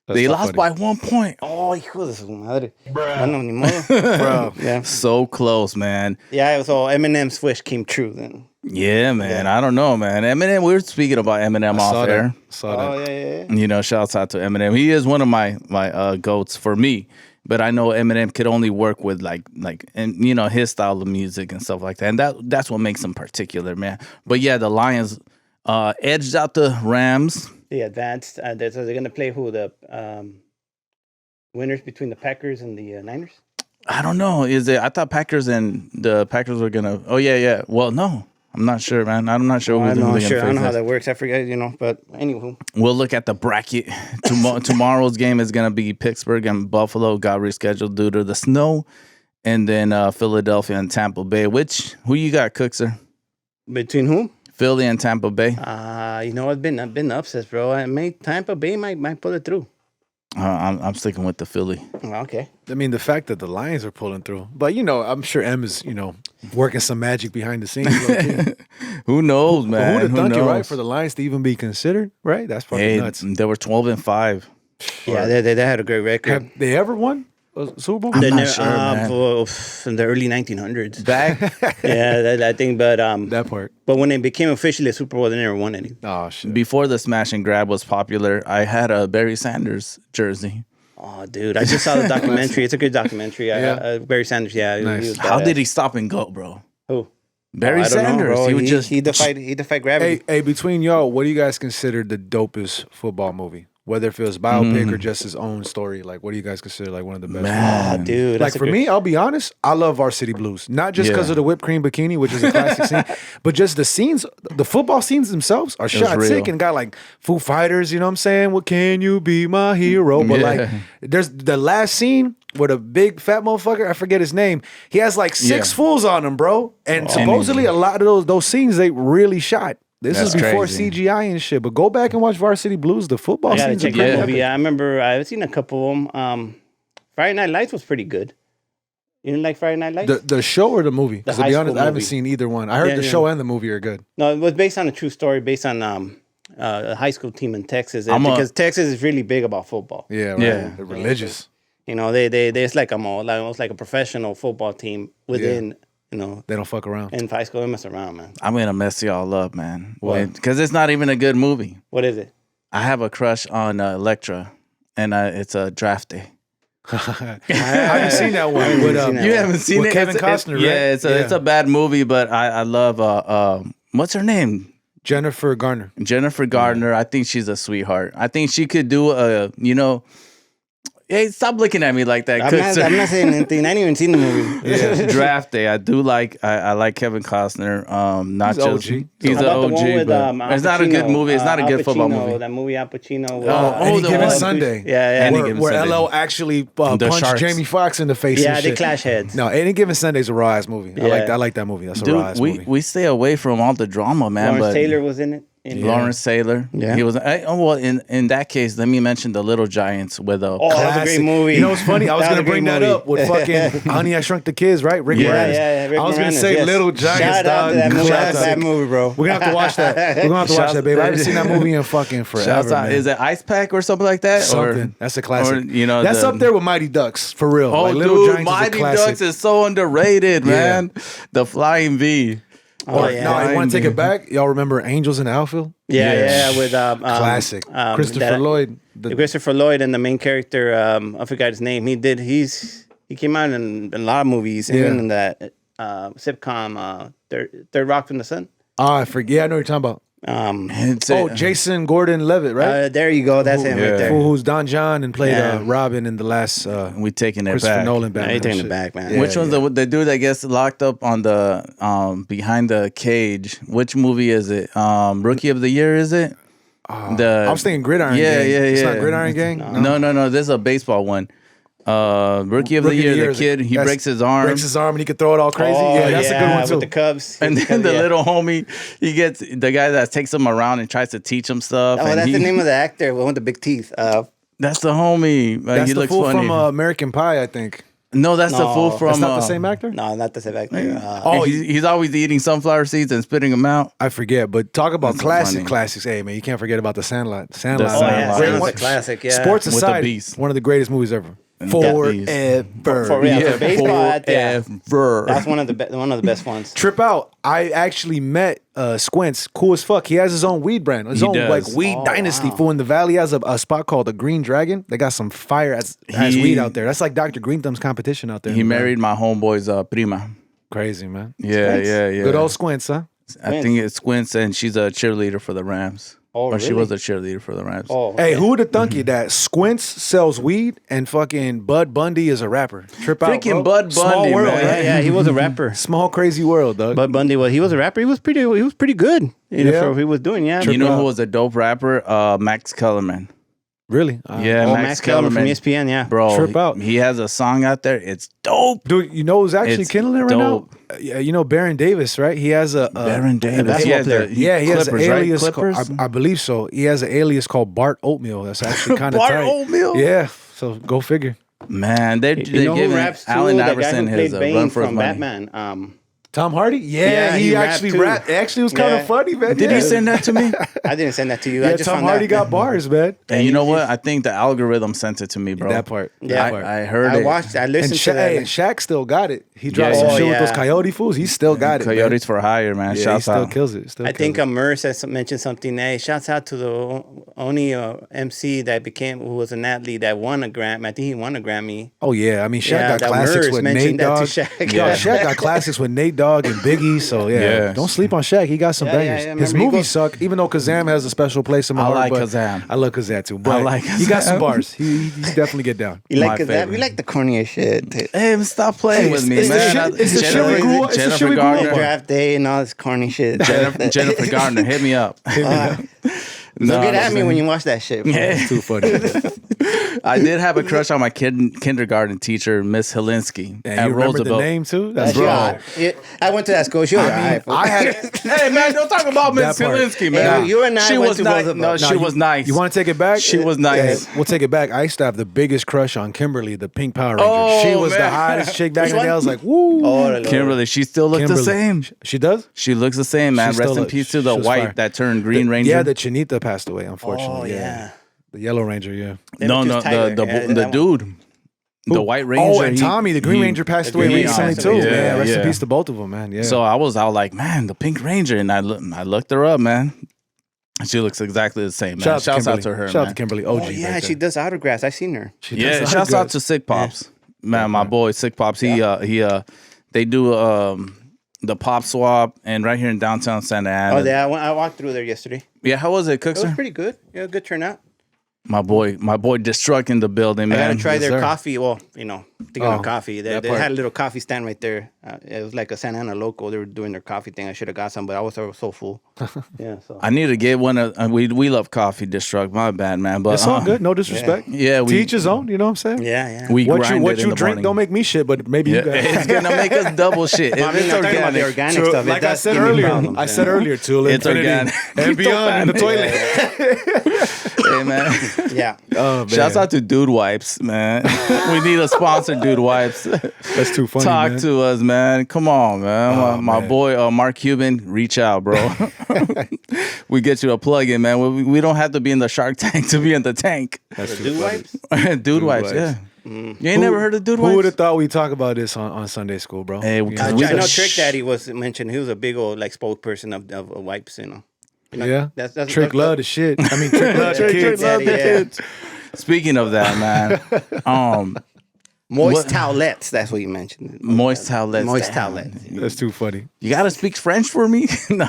They not lost funny. by 1 point. Oh, hijo de su madre. Bueno, ni modo. Bro. Yeah. So close, man. Yeah, so Eminem's wish came true then. Yeah, man. I don't know, man. Eminem, we were speaking about Eminem Saw off that. air. Saw Oh, that. yeah. You know, shouts out to Eminem. He is one of my goats for me. But I know Eminem could only work with like and you know his style of music and stuff like that. And that's what makes him particular, man. But yeah, the Lions edged out the Rams. They advanced. So they're going to play who? The winners between the Packers and the Niners? I don't know. Is it? I thought Packers were gonna. Oh yeah. Well, no, I'm not sure, man. I'm not sure. I'm who not they're sure. I gonna don't know how face. that works. I forget, but anywho. We'll look at the bracket. Tomorrow's game is gonna be Pittsburgh and Buffalo. Got rescheduled due to the snow, and then Philadelphia and Tampa Bay. Who you got, Cookser? Between who? Philly and Tampa Bay. I've been upset, bro. I made Tampa Bay might pull it through. I'm sticking with the Philly. Okay. I mean, the fact that the Lions are pulling through. But, I'm sure M is, working some magic behind the scenes. Who knows, But man? who would have Who thunk it, knows? right, for the Lions to even be considered, right? That's fucking Hey, nuts. they were 12-5. Yeah, they had a great record. Have they ever won a Super Bowl? I'm They're not near- sure, man. In the early 1900s. Back. Yeah, I think, but That part. but when it became officially a Super Bowl, they never won any. Oh, shit. Before the smash and grab was popular, I had a Barry Sanders jersey. Oh, dude, I just saw the documentary. It's a good documentary. Yeah. Barry Sanders, yeah. Nice. He was How badass. did he stop and go, bro? Who? Barry I don't know, Sanders. bro. He would just he defied gravity. Hey, between y'all, what do you guys consider the dopest football movie? Whether if it was biopic or just his own story, like what do you guys consider like one of the best? Man. Ah, dude. Like that's a for great- me, I'll be honest, I love Varsity Blues. Not just because Yeah. of the whipped cream bikini, which is a classic scene, but just the scenes, the football scenes themselves are shot real. sick and got like Foo Fighters, you know what I'm saying? What can you be my hero? But like there's the last scene with a big fat motherfucker, I forget his name. He has like six Yeah. fools on him, bro. And supposedly a lot of those scenes they really shot. This That's is before crazy. CGI and shit. But go back and watch Varsity Blues. The football I gotta scenes are check pretty that Yeah. movie. epic. Yeah, I remember I've seen a couple of them. Friday Night Lights was pretty good. You didn't like Friday Night Lights? The show or the movie? Because to high be school honest, I haven't movie. seen either one. I heard Yeah, the yeah. show and the movie are good. No, it was based on a true story, based on a high school team in Texas. Because Texas is really big about football. Yeah, right. Yeah. They're religious. You know, they it's like almost like a professional football team within, They don't fuck around. in high school. They mess around, man. I'm gonna mess y'all up, man. What? Because it's not even a good movie. What is it? I have a crush on Electra, and it's a draft day. I haven't seen that one. With, seen that You one. haven't seen with it? Kevin It's- Costner, Yeah, right? it's a bad movie, but I love what's her name? Jennifer Garner. Jennifer Gardner. I think she's a sweetheart. I think she could do Hey, stop looking at me like that. I'm not saying anything. I ain't even seen the movie. Draft day. I do like. I like Kevin Costner. Not He's just OG. he's How an about the one OG, with, but Al it's not a good Pacino, movie. It's not a Al good football Pacino, movie. That movie Al Pacino. With, Any the Given one- Sunday. Yeah. Any Where, Given where Sunday. LL actually The punched Sharks. Jamie Foxx in the face. Yeah, and they shit. clash heads. No, Any Given Sunday's a raw ass movie. Yeah. I like that movie. That's a raw ass Dude, movie. we stay away from all the drama, man. Lawrence but Taylor was in it. Lawrence Taylor. Yeah. He was. Well, in that case, let me mention The Little Giants with a. Oh, that was a Classic. great movie. You know what's funny? I was That was gonna a great bring that movie. up with fucking Honey I Shrunk the Kids, right? Rick Yeah. Moranis. Yeah, Rick I was gonna Moranis, say yes. Little Giants, Shout out dog. to that movie. That's a Classic. bad movie, bro. We're gonna have to watch that. We're gonna have to watch Shouts- that, babe. I haven't seen that movie in fucking forever. Shouts out. man. Is it Ice Pack or something like that? Something. That's a classic. Or, that's the- up there with Mighty Ducks for real. Oh, like, Little dude, Giants Mighty is a classic. Ducks is so underrated, man. The Flying V. Oh, yeah. No, I want to take Flying it back. Y'all remember Angels in the Outfield? Yeah, with Classic. Christopher Lloyd. Christopher Lloyd and the main character, I forgot his name. He came out in a lot of movies, even in that sitcom Third Rock from the Sun. I forget. Yeah, I know what you're talking about. Jason Gordon-Levitt, right? There you go. That's him right there. Who's Don John and played Yeah. Robin in the last We taking it Christopher back. Nolan Nah, Batman. you taking shit. it back, man. Yeah. Which one's the dude that gets locked up on the behind the cage? Which movie is it? Rookie of the Year, is it? I was thinking Gridiron Gang. It's not Gridiron Gang? No. This is a baseball one. Rookie of the year, the kid, he breaks his arm. Breaks his arm and he could throw it all crazy. That's a good one too. With the Cubs. And then the little homie, he gets the guy that takes him around and tries to teach him stuff. Oh, that's the name of the actor with the big teeth. That's the homie. That's he the looks fool funny. from American Pie, I think. No, that's the fool from. That's not the same actor? No, not the same actor. He's always eating sunflower seeds and spitting them out. I forget, but talk about That's so classics. Hey, man, you can't forget about the Sandlot. Sandlot. Sandlot's a classic, yeah. Sports With the aside, Beast. one of the greatest movies ever. For baseball, that's one of the best ones. Trip Out. I actually met Squints. Cool as fuck. He has his own weed brand. His own like weed dynasty. Fool in the valley. He has a spot called the Green Dragon. They got some fire as weed out there. That's like Dr. Green Thumb's competition out there. He married my homeboy's prima. Crazy, man. Yeah. Good old Squints, huh? I think it's Squints, and she's a cheerleader for the Rams. Oh, Or she really? was a cheerleader for the Rams. Oh, Hey, who would have thunk you that Squints sells weed and fucking Bud Bundy is a rapper? Trip Out, Freaking bro. Bud Small Bundy, world, man. right? yeah, he was a rapper. Small crazy world, dog. Bud Bundy he was a rapper. He was pretty good. You know, for what he was doing. Yeah. You know who was a dope rapper? Max Kellerman. Really? Max Kellerman from ESPN. Yeah, Bro, Trip Out. He has a song out there. It's dope. Dude, you know who's actually It's killing it right dope. now? You know Baron Davis, right? He has a Baron Davis. He has a- he has an Clippers, right? alias. Clippers? I believe so. He has an alias called Bart Oatmeal. That's actually kind of Bart tight. Oatmeal? Yeah. So go figure. Man, they're You know who giving raps too? Allen The guy Iverson who his played run Bane for his from money. Batman. Tom Hardy? Yeah, he he rapped actually too. rapped. It actually was kind of Yeah. funny, man. Did yeah. he send that to me? I didn't send that to you. Yeah, I just Tom found Hardy out. got bars, man. And you know what? I think the algorithm sent it to me, bro. That part. Yeah. That part. I heard I it. watched. I And, listened to that. and Shaq still got it. He dropped Yeah. some Oh, shit with those yeah. Coyote fools. He still got it. man. Coyotes for hire, man. Yeah, he Shouts still out. kills it. Still I kills think it. Merce mentioned something. Hey, shouts out to the only MC who was an athlete that won a Grammy. I think he won a Grammy. Oh yeah, I mean Shaq Yeah, got that classics Merce with Nate mentioned that Dogg. to Shaq. Yo, Yeah. Shaq got classics with Nate Dogg and Biggie. So yeah, Yes. don't sleep on Shaq. He got some Yeah, bangers. yeah, His remember he movies goes- suck, even though Kazam has a special place in my I heart. like but Kazam. I love Kazam too. But like he got some Kazam. bars. He definitely get down. You like My that? favorite. We like the corniest shit. Hey, stop playing with me, it's the man. shit- it's the shit we grew up- it's the shit we grew up Gardner. on. Draft day and all this corny shit. Jennifer Gardner, hit me up. Don't get at me when you watch that shit. Bro. It's too funny. I did have a crush on my kindergarten teacher, Miss Helinsky, And at you remember Roosevelt. the name too? That's Bro. right. I went to that school. She was alright. I had. Hey man, don't talk about Miss That part. Helinsky, Hey, man. you and I she went was to nice. Roosevelt. No, No, she was nice. You want to take it back? She was nice. Yeah, we'll take it back. I used to have the biggest crush on Kimberly, the Pink Power Ranger. Oh, she was the man. hottest chick back in the Which day. I one? was like, woo. Oh, the Lord. Kimberly, she still looked the Kimberly. same. She does? She looks the same, man. She's Rest still in a- peace to the she was white fire. that turned Green Ranger. Yeah, the Chinita passed away, unfortunately. Oh, yeah. The Yellow Ranger, yeah. no, looked no, just tighter. the Yeah, the that one. dude, the White Ranger. Oh, and Tommy, the Green Ranger, passed the away Green recently Ranger too. passed away. Yeah, rest in Yeah. peace to both of them, man. Yeah. So I was out like, man, the Pink Ranger, and I looked her up, man. She looks exactly the same, man. Shouts out to her, Shout out man. to Kimberly. OG. Oh, yeah, right she there. does autographs. I've seen her. She Yeah, does shouts out autographs. to Sick Pops, man. My boy Sick Pops. He they do the pop swap, and right here in downtown Santa Ana. Oh, yeah, I walked through there yesterday. Yeah, how was it, It was Cookster? pretty good. Yeah, good turnout. My boy Destruct in the building, I man. gotta try yes, their sir. coffee. Well, thinking of coffee. They that part. had a little coffee stand right there. It was like a Santa Ana local. They were doing their coffee thing. I should have got some, but I was so full. Yeah, so. I need to get one. We love coffee, Destruct. My bad, man. But It's all good. No disrespect. Yeah, To each his own. You know what I'm saying? Yeah. we What grind you it in the drink morning. don't make me shit, but maybe you guys. It's gonna make us double shit. Well, I mean, It's I'm talking about the organic. organic stuff. It Like I does said give me earlier, problems, I said yeah. earlier, to It's infinity organic. and beyond in the toilet. Hey, man. Yeah. Oh, man. Shouts out to Dude Wipes, man. We need a sponsor, Dude Wipes. That's too funny, Talk man. to us, man. Come on, man. Oh, my man. boy, Mark Cuban, reach out, bro. We get you a plug-in, man. We don't have to be in the Shark Tank to be in the tank. That's too Dew funny. wipes? Dude Wipes, Wipes. yeah. You ain't never heard of Dude Who would Wipes? have thought we'd talk about this on Sunday school, bro? Hey, You because know? we I know the Trick Daddy was mentioned. He was a big old spokesperson of wipes, Yeah. That's Trick love the shit. I mean, Trick love the Trick kids. love the kids. Speaking of that, man, Moist What- towelettes. That's what you mentioned. moist towelettes. Moist Damn. towelettes. That's too funny. You gotta speak French for me. No.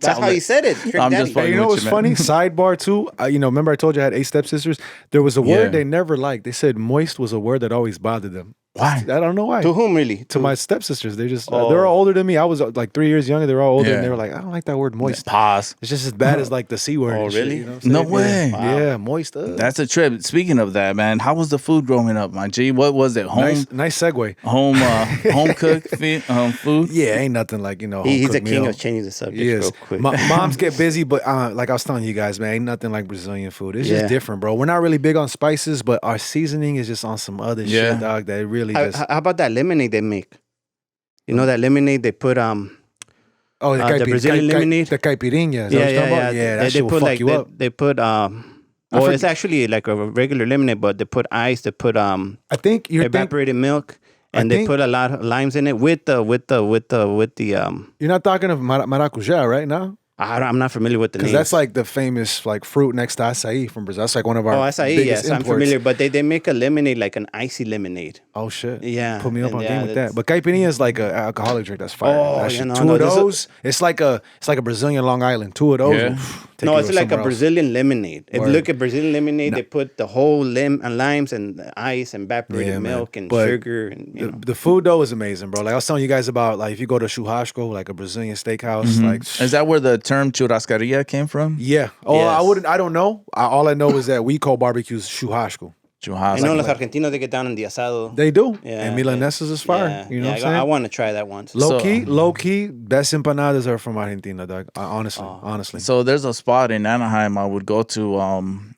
That's how you said it. Trick I'm Daddy. just fucking Hey, you know with what's man. funny? Sidebar too. Remember I told you I had 8 stepsisters. There was a word they never liked. They said moist was a word that always bothered them. Why? I don't know why. To whom really? To my stepsisters. They just they're all older than me. I was like 3 years younger. They're all older, and they were like, I don't like that word moist. Pause. It's just as bad as like the C word. Oh, and shit, really? you know what I'm No saying? way. Yeah, yeah, moist. That's a trip. Speaking of that, man, how was the food growing up, my G? What was it? Home, nice segue. home cooked food. Yeah, ain't nothing like He's a home-cooked king meal. of changing the subject Yes. real quick. Moms get busy, but like I was telling you guys, man, ain't nothing like Brazilian food. It's just Yeah. different, bro. We're not really big on spices, but our seasoning is just on some other Yeah. shit, dog. That it really how, just. how about that lemonade they make? You know that lemonade they put Oh, the Brazilian lemonade? the caipirinha. Is that what you're talking about? Yeah, that shit will put fuck you up. They put well, it's actually like a regular lemonade, but they put ice. They put I think you're evaporated milk, and they put a lot of limes in it with the You're not talking of maracujá, right? Now, I'm not familiar with the because name. that's like the famous like fruit next to acai from Brazil. That's like one of our acai. biggest Yes, I'm imports. familiar. But they make a lemonade like an icy lemonade. Oh shit! Yeah, put me up and on yeah, game with that. that's- But caipirinha is like an alcoholic drink. That's fire. Oh, That yeah, shit- no, two no, of this is- those. It's like a Brazilian Long Island. Two of those. Yeah. Oof, take No, you it's like a somewhere else. Brazilian lemonade. If you Word. look at Brazilian lemonade, they put the whole limes and ice and evaporated Yeah, man. milk and But sugar and The food though is amazing, bro. Like I was telling you guys about, like if you go to churrasco, like a Brazilian steakhouse, like Is that where the term churrascaria came from? yeah. Oh, Yes. I don't know. All I know is that we call barbecues churrasco. I know los argentinos they get down in the asado. They do. Yeah, And milanesas is fire. Yeah, You know yeah, what I'm saying? I want to try that once. Low key, best empanadas are from Argentina, dog. Honestly. So there's a spot in Anaheim I would go to,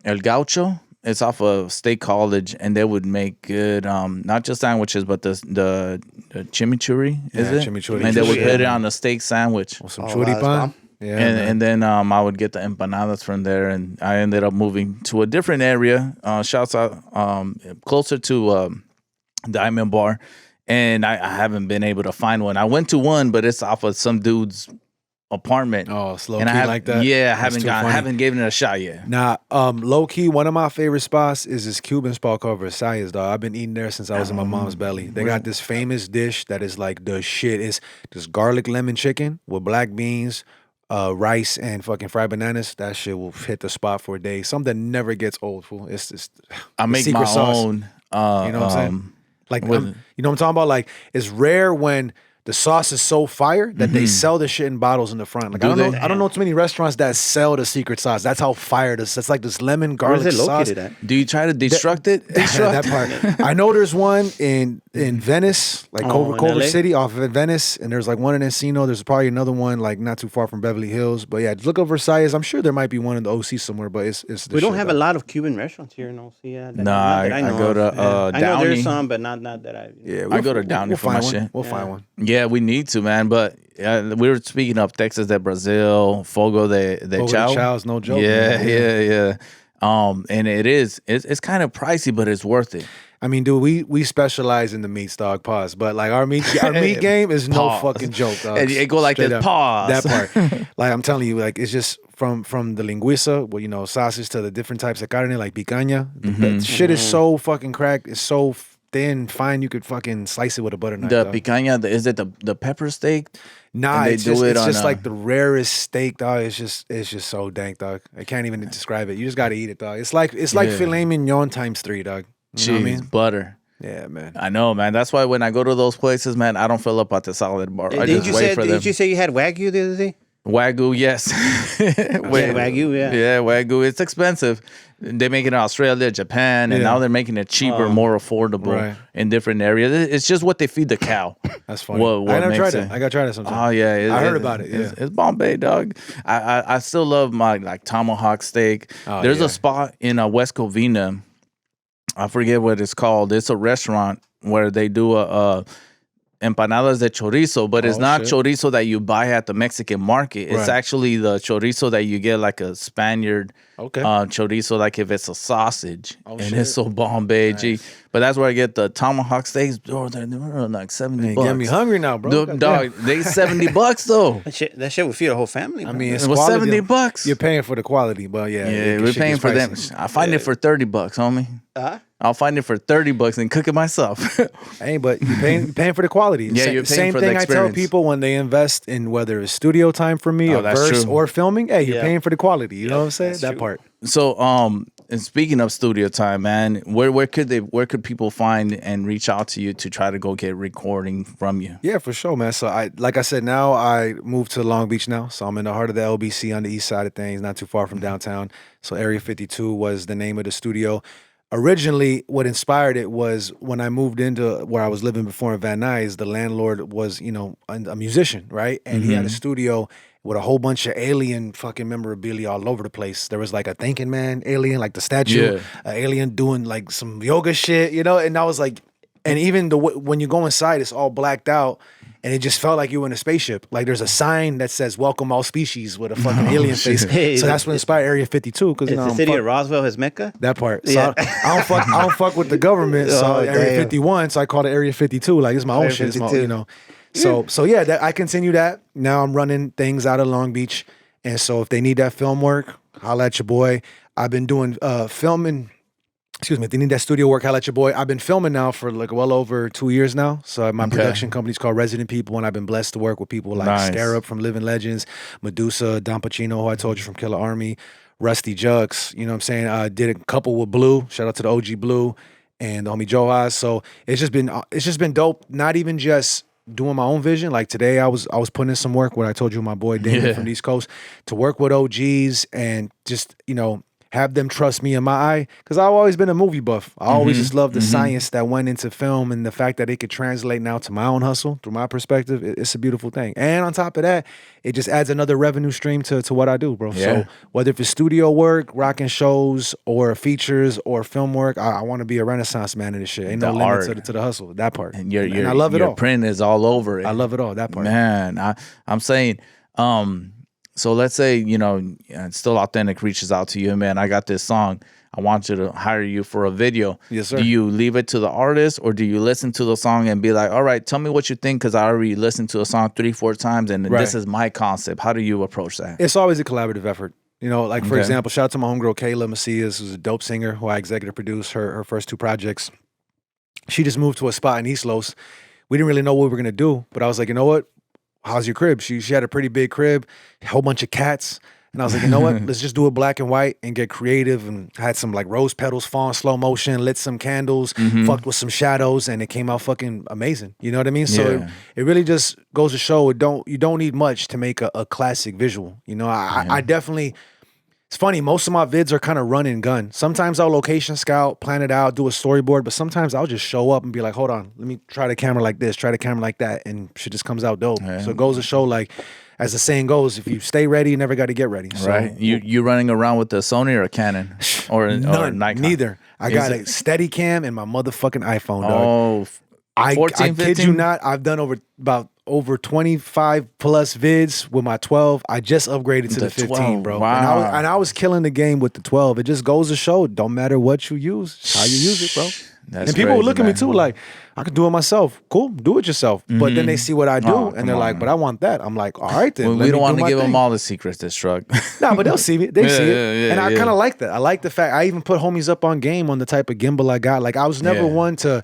El Gaucho. It's off of State College, and they would make good, not just sandwiches, but the chimichurri, is Yeah, it? chimichurri. And they would Yeah. put it on a steak sandwich. Or some Oh, choripan. that's bomb. Yeah. man. And then I would get the empanadas from there, and I ended up moving to a different area. Shouts out closer to Diamond Bar, and I haven't been able to find one. I went to one, but it's off of some dude's apartment. Oh, slow and key like that. Yeah, That's too funny. haven't given it a shot yet. Nah, low key, one of my favorite spots is this Cuban spot called Versailles, dog. I've been eating there since I was in my mom's belly. They got this famous dish that is like the shit. It's this garlic lemon chicken with black beans, rice, and fucking fried bananas. That shit will hit the spot for a day. Something that never gets old, fool. It's just I make secret my sauce. own. You know what I'm saying? Like, with- you know what I'm talking about? Like, it's rare when the sauce is so fire that they sell the shit in bottles in the front. Like, Do they? I don't know too many restaurants that sell the secret sauce. That's how fire this. It's like this lemon garlic Where's it sauce. located at? Do you try to destruct it? That part. I know there's one in Venice, like Oh, Culver, in Culver LA? City off of Venice, and there's like one in Encino. There's probably another one like not too far from Beverly Hills. But yeah, just look up Versailles. I'm sure there might be one in the OC somewhere, but it's the We don't shit, have dog. a lot of Cuban restaurants here in OC. Yeah, Nah, not that I know go of. to, Yeah. I know Downey. there's some, but not that I. Yeah, I go to Downey we'll for my find one. shit. We'll find one. Yeah, we need to, man. But we were speaking of Texas de Brazil, Fogo de Fogo de Chao. Chao's no joke, Yeah, man. yeah. And it's kind of pricey, but it's worth it. I mean, dude, we specialize in the meats, dog. Pause. But like our meat game is no Pause. fucking joke, dog. And it go like Straight this, up. pause. That part. Like I'm telling you, like it's just from the linguiça, well, you know, sausage to the different types of carne, like picanha. That shit is so fucking cracked. It's so thin, fine. You could fucking slice it with a butter knife. The dog. picanha, is it the pepper steak? Nah, and they it's do just, it it's on just a- like the rarest steak, dog. It's just so dank, dog. I can't even describe it. You just gotta eat it, dog. It's like Yeah. filet mignon times 3, dog. You know what I Cheese, mean? butter. Yeah, man. I know, man. That's why when I go to those places, man, I don't fill up at the salad bar. I Did just wait for them. you say you had Wagyu the other day? Wagyu, yes. Wagyu, yeah. Yeah, Wagyu. It's expensive. They make it in Australia, Japan, and Yeah. now they're making it cheaper, more affordable Right. in different areas. It's just what they feed the cow. That's funny. What I never makes tried it. it. I gotta try that sometime. Oh yeah, I heard about it, It's Bombay, dog. I still love my like tomahawk steak. Oh, There's yeah. a spot in West Covina. I forget what it's called. It's a restaurant where they do a empanadas de chorizo, but it's Oh, not shit. chorizo that you buy at the Mexican market. It's Right. actually the chorizo that you get like a Spaniard Okay. chorizo, like if it's a sausage. Oh, and shit. it's so Bombay, G. But that's where I get the tomahawk steaks. Bro, they're like 70 Man, bucks. get me hungry now, bro. Dog, Goddamn. they $70 though. That shit would feed a whole family. I bro. mean, it's It was quality. $70. You're paying for the quality, but yeah, Yeah, it we're shit paying gets for them. pricey. I find it for $30, homie. I'll find it for $30 and cook it myself. Hey, but you're paying for the quality. Yeah, you're paying same for the thing I tell experience. people when they invest in whether it's studio time for me, or that's verse, true. or filming. Hey, you're Yeah. paying for the quality. You know what I'm saying? that's That true. part. So, and speaking of studio time, man, where could people find and reach out to you to try to go get recording from you? Yeah, for sure, man. So like I said, now I moved to Long Beach now. So I'm in the heart of the LBC on the east side of things, not too far from downtown. So Area 52 was the name of the studio. Originally, what inspired it was when I moved into where I was living before in Van Nuys, the landlord was, a musician, right? And he had a studio with a whole bunch of alien fucking memorabilia all over the place. There was like a thinking man alien, like the statue, an alien doing like some yoga shit, and I was like, and even when you go inside, it's all blacked out. And it just felt like you were in a spaceship. Like there's a sign that says "Welcome all species" with a fucking alien face. Hey, so that's what inspired Area 52. Because Is the city of Roswell his Mecca? that part. So Yeah. I don't fuck with the government. So Oh, Area damn. 51. So I call it Area 52. Like it's my own Area shit. It's my, 52. So yeah, I continue that. Now I'm running things out of Long Beach, and so if they need that film work, holla at your boy. I've been doing filming. Excuse me, if they need that studio work, holla at your boy. I've been filming now for like well over 2 years now. So my production company's called Resident People, and I've been blessed to work with people like Scarab from Living Legends, Medusa, Don Pacino, who I told you from Killer Army, Rusty Jux, you know what I'm saying? I did a couple with Blue, shout out to the OG Blue, and the homie Johaz. So it's just been dope, not even just doing my own vision. Like today I was putting in some work where I told you my boy Damon from the East Coast to work with OGs and just, have them trust me in my eye, because I've always been a movie buff. I always just loved the science that went into film, and the fact that it could translate now to my own hustle through my perspective, it's a beautiful thing. And on top of that, it just adds another revenue stream to what I do, bro. Yeah. So whether if it's studio work, rocking shows, or features, or film work, I want to be a renaissance man in this shit. Ain't no The limit art. to the hustle. That part. And and I love it your all. print is all over it. I love it all. That part. Man, I'm saying, so let's say, Still Authentic reaches out to you, man, I got this song. I want you to hire you for a video. Yes, sir. Do you leave it to the artist, or do you listen to the song and be like, all right, tell me what you think, because I already listened to a song 3-4 times and this is my concept. How do you approach that? It's always a collaborative effort. Like for Okay. example, shout out to my homegirl Kayla Macias, who's a dope singer who I executive produced her first 2 projects. She just moved to a spot in East Los. We didn't really know what we were gonna do, but I was like, you know what? How's your crib? She had a pretty big crib, a whole bunch of cats. And I was like, you know what? Let's just do it black and white and get creative. And had some like rose petals fall in slow motion, lit some candles, fucked with some shadows, and it came out fucking amazing. You know what I mean? So Yeah. it really just goes to show you don't need much to make a classic visual. I definitely. It's funny, most of my vids are kind of run and gun. Sometimes I'll location scout, plan it out, do a storyboard, but sometimes I'll just show up and be like, hold on, let me try the camera like this, try the camera like that, and shit just comes out dope. Yeah. So it goes to show, like, as the saying goes, if you stay ready, you never got to get ready. So, Right? You running around with the Sony or a Canon or none, Nikon? neither. I Is got it- a steady cam and my motherfucking iPhone, dog. Oh, I 14, kid you 15? not, I've done over 25 plus vids with my 12. I just upgraded to The the 15, 12, bro. wow. And I was killing the game with the 12. It just goes to show, don't matter what you use, it's how you use it, bro. That's and people would crazy, look at me man. too, like, I could do it myself. Cool, do it yourself. But then they see what I do, Oh, and they're come like, on. but I want that. I'm like, all right then. Well, let we me don't want to my give them thing. all the secrets, Destruct. No, but they'll see it. They see it. Yeah, And I yeah. kind of like that. I like the fact I even put homies up on game on the type of gimbal I got. Like I was never Yeah. one to,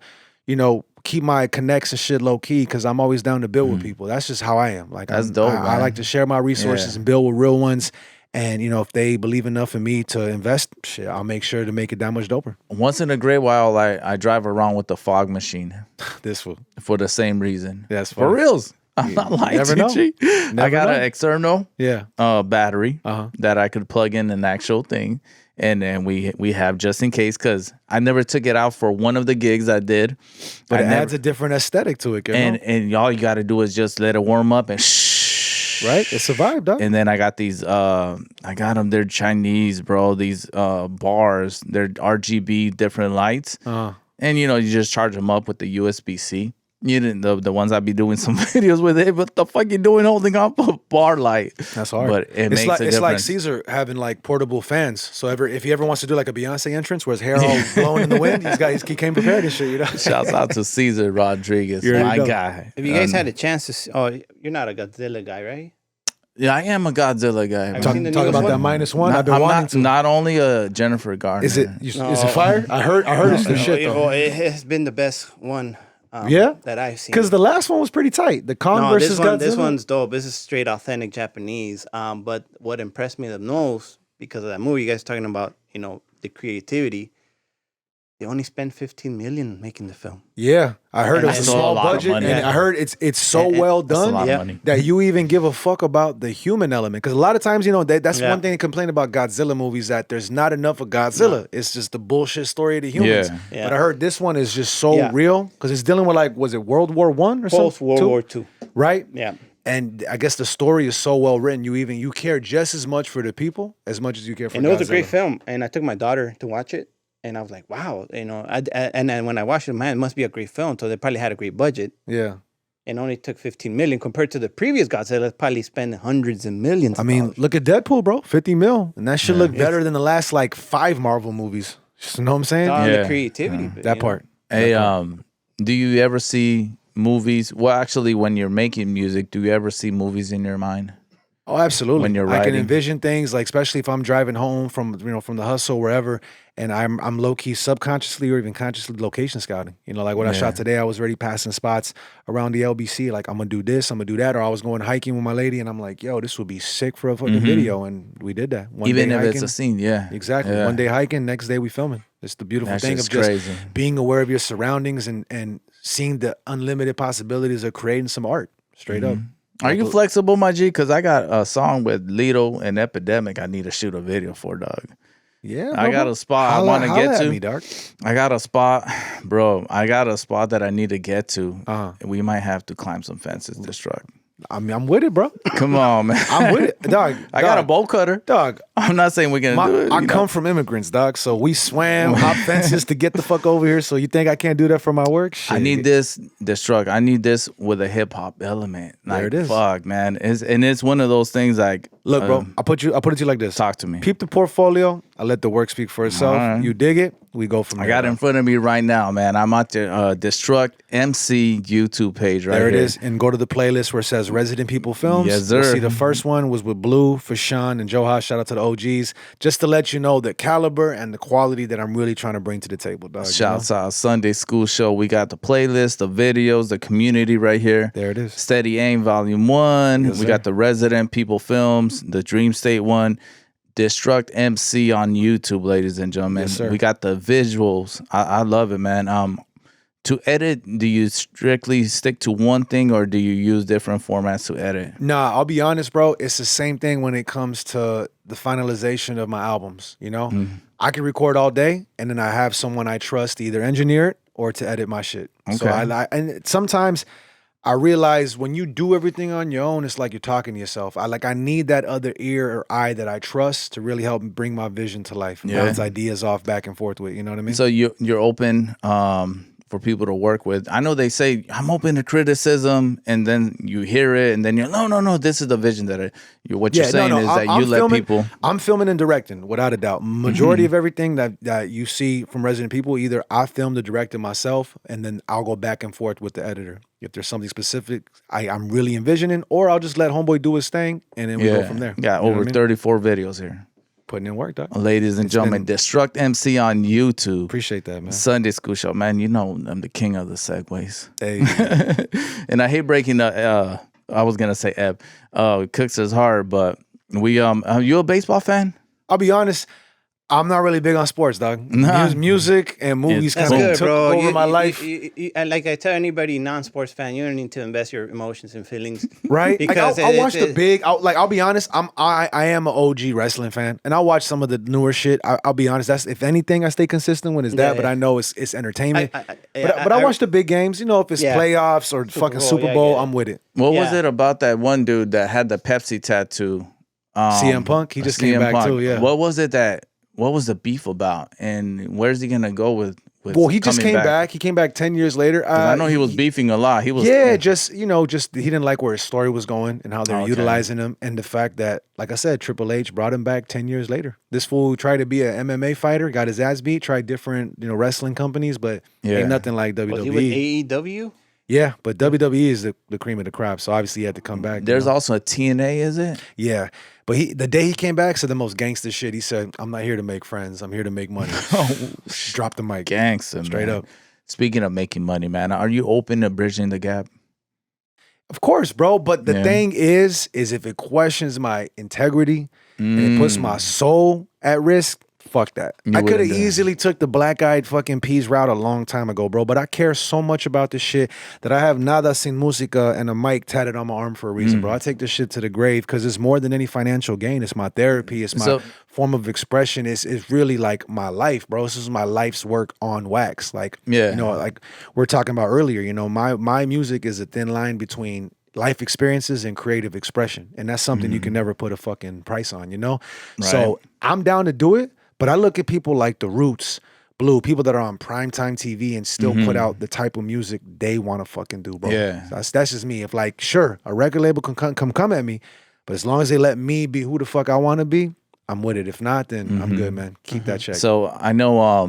keep my connects and shit low key because I'm always down to build with people. That's just how I am. Like That's dope, I man. like to share my resources Yeah. and build with real ones. And if they believe enough in me to invest, shit, I'll make sure to make it that much doper. Once in a great while, I drive around with the fog machine This will. for the same reason. That's for funny. reals. I'm not lying never to know. you. I Never got know. an external Yeah. battery Uh-huh. that I could plug in an actual thing, and then we have just in case, because I never took it out for one of the gigs I did. But I it never- adds a different aesthetic to it, and all you got to do is just let it warm up and right? It's a vibe, dog. And then I got these I got them, they're Chinese, bro, these bars, they're RGB different lights. And you just charge them up with the USB-C. You didn't the ones I be doing some videos with it. What the fuck you doing holding up a bar light? That's hard. But it makes like a it's like difference. Caesar having like portable fans. So if he ever wants to do like a Beyonce entrance where his hair all blowing in the wind, he came prepared and shit. Shouts out to Caesar Rodriguez, You already my know. guy. If you guys had a chance to, you're not a Godzilla guy, right? Yeah, I am a Godzilla guy. Have you Talk, seen the talk newest about one? that -1. I've been I'm wanting not, to. not only a Jennifer Garner. Is it fire? I heard it's the shit though. Well, it has been the best one. Yeah? That I've seen. Because the last one was pretty tight. The Kong No, versus Godzilla. this one's dope. This is straight authentic Japanese. But what impressed me the most because of that movie, you guys talking about, the creativity. They only spent $15 million making the film. Yeah, I heard it was a That's a small lot of budget, money. and I heard it's so well That's a done lot Yeah. of money. that you even give a fuck about the human element. Because a lot of times, that's Yeah. one thing they complain about Godzilla movies, that there's not enough of Godzilla. It's just the bullshit story of the humans. Yeah. But I heard this one is just so Yeah. real because it's dealing with was it World War I or something? Post World War II. Right? Yeah. And I guess the story is so well written. You care just as much for the people as much as you care for. And it was a great Godzilla. film. And I took my daughter to watch it. And I was like, wow, and then when I watched it, man, it must be a great film. So they probably had a great budget. Yeah. And only took 15 million compared to the previous Godzilla, probably spent hundreds of millions. I mean, dollars. look at Deadpool, bro. 50 mil. And that should look better than the last 5 Marvel movies. You know what I'm saying? on Yeah. the creativity. but, That part. Hey, do you ever see movies? Well, actually, when you're making music, do you ever see movies in your mind? Oh, absolutely. When you're I can writing. envision things especially if I'm driving home from the hustle wherever, and I'm low key subconsciously or even consciously location scouting. Like what I shot today, I was already passing spots around the LBC. Like I'm gonna do this, I'm gonna do that, or I was going hiking with my lady, and I'm like, yo, this would be sick for a fucking video, and we did that. One Even day if hiking, it's a scene, yeah. exactly. Yeah. One day hiking, next day we filming. It's the beautiful That thing shit's of just crazy. being aware of your surroundings and seeing the unlimited possibilities of creating some art. Straight up. Are you flexible, my G? Because I got a song with Lito and Epidemic I need to shoot a video for, dog. Yeah, I got a spot I want to holla get at to. me, dog. I got a spot, bro. I got a spot that I need to get to. Uh-huh. We might have to climb some fences, Destruct. I mean, I'm with it, bro. Come on, man. I'm with it, dog. I got a bolt cutter. dog. I'm not saying we're gonna do it. I come from immigrants, dog. So we swam, hop fences to get the fuck over here. So you think I can't do that for my work? Shit. I need this Destruct. I need this with a hip hop element. Like, There it is. Fuck, man. It's one of those things like. Look, bro. I'll put it to you like this. Talk to me. Peep the portfolio. I let the work speak for itself. Alright. You dig it. We go from I there. got it bro. in front of me right now, man. I'm at the Destruct MC YouTube page right There it here. is. And go to the playlist where it says Resident People Films. Yes, You'll sir. see the first one was with Blue, Fashawn, and Joha. Shout out to the OGs. Just to let you know the caliber and the quality that I'm really trying to bring to the table, dog. Shouts out Sunday School Show. We got the playlist, the videos, the community right here. There it is. Steady Aim Volume 1. Yes, we sir. got the Resident People Films, the Dream State one. Destruct MC on YouTube, ladies and gentlemen. Yes, sir. We got the visuals. I love it, man. To edit, do you strictly stick to one thing or do you use different formats to edit? Nah, I'll be honest, bro. It's the same thing when it comes to the finalization of my albums. I can record all day, and then I have someone I trust to either engineer it or to edit my shit. So Okay. and sometimes I realize when you do everything on your own, it's like you're talking to yourself. I need that other ear or eye that I trust to really help bring my vision to life and Yeah. bounce ideas off back and forth with. You know what I mean? So you're open for people to work with. I know they say I'm open to criticism, and then you hear it, and then you're no. This is the vision that what you're saying is that you let people. I'm filming and directing, without a doubt. Majority of everything that you see from Resident People, either I filmed or directed myself, and then I'll go back and forth with the editor. If there's something specific I'm really envisioning, or I'll just let Homeboy do his thing, and then we go from there. Got You know over what I mean? 34 videos here. Putting in work, dog. Ladies and gentlemen, Destruct MC on YouTube. Appreciate that, man. Sunday School Show, man. You know I'm the king of the segues. Hey, And I hate breaking the I was gonna say Eb. Cooks is hard, but we are you a baseball fan? I'll be honest. I'm not really big on sports, dog. Nah. Music and movies That's kind of good, took bro. over my life. And like I tell anybody, non-sports fan, you don't need to invest your emotions and feelings. Right? Because I'll watch the it- big. I'll be honest. I am an OG wrestling fan, and I'll watch some of the newer shit. I'll be honest. That's if anything I stay consistent with is that. Yeah, But yeah. I know it's entertainment. I But I watch the big games. If it's Yeah. playoffs or fucking Bowl, Super yeah, Bowl, yeah. I'm with it. What was Yeah. it about that one dude that had the Pepsi tattoo? CM Punk, he just came CM back Punk. too. Yeah. What was it what was the beef about? And where's he gonna go with Well, he just coming came back. He came back 10 years later. 'Cause I know he was beefing a lot. He was Just he didn't like where his story was going and how they were Okay. utilizing him, and the fact that, like I said, Triple H brought him back 10 years later. This fool tried to be an MMA fighter, got his ass beat, tried different wrestling companies, but Yeah. ain't nothing like Was he with WWE. AEW? Yeah, but WWE is the cream of the crop, so obviously he had to come back. There's also a TNA, is it? Yeah, but the day he came back said the most gangster shit. He said, "I'm not here to make friends. I'm here to make money." Drop the mic. Gangster, straight man. up. Speaking of making money, man, are you open to bridging the gap? Of course, bro. But the thing is if it questions my integrity and it puts my soul at risk, fuck that. I could have easily took the black-eyed fucking peas route a long time ago, bro. But I care so much about this shit that I have nada sin música and a mic tatted on my arm for a reason, bro. I take this shit to the grave because it's more than any financial gain. It's my therapy. It's my form of expression. It's really like my life, bro. This is my life's work on wax. Like, you know, like we're talking about earlier, you know, my music is a thin line between life experiences and creative expression. And that's something you can never put a fucking price on, you know? Right. So I'm down to do it. But I look at people like The Roots, Blue, people that are on primetime TV and still put out the type of music they want to fucking do, bro. Yeah. That's just me. If like, sure, a record label can come at me, but as long as they let me be who the fuck I want to be, I'm with it. If not, then I'm good, man. Keep that check. So I know,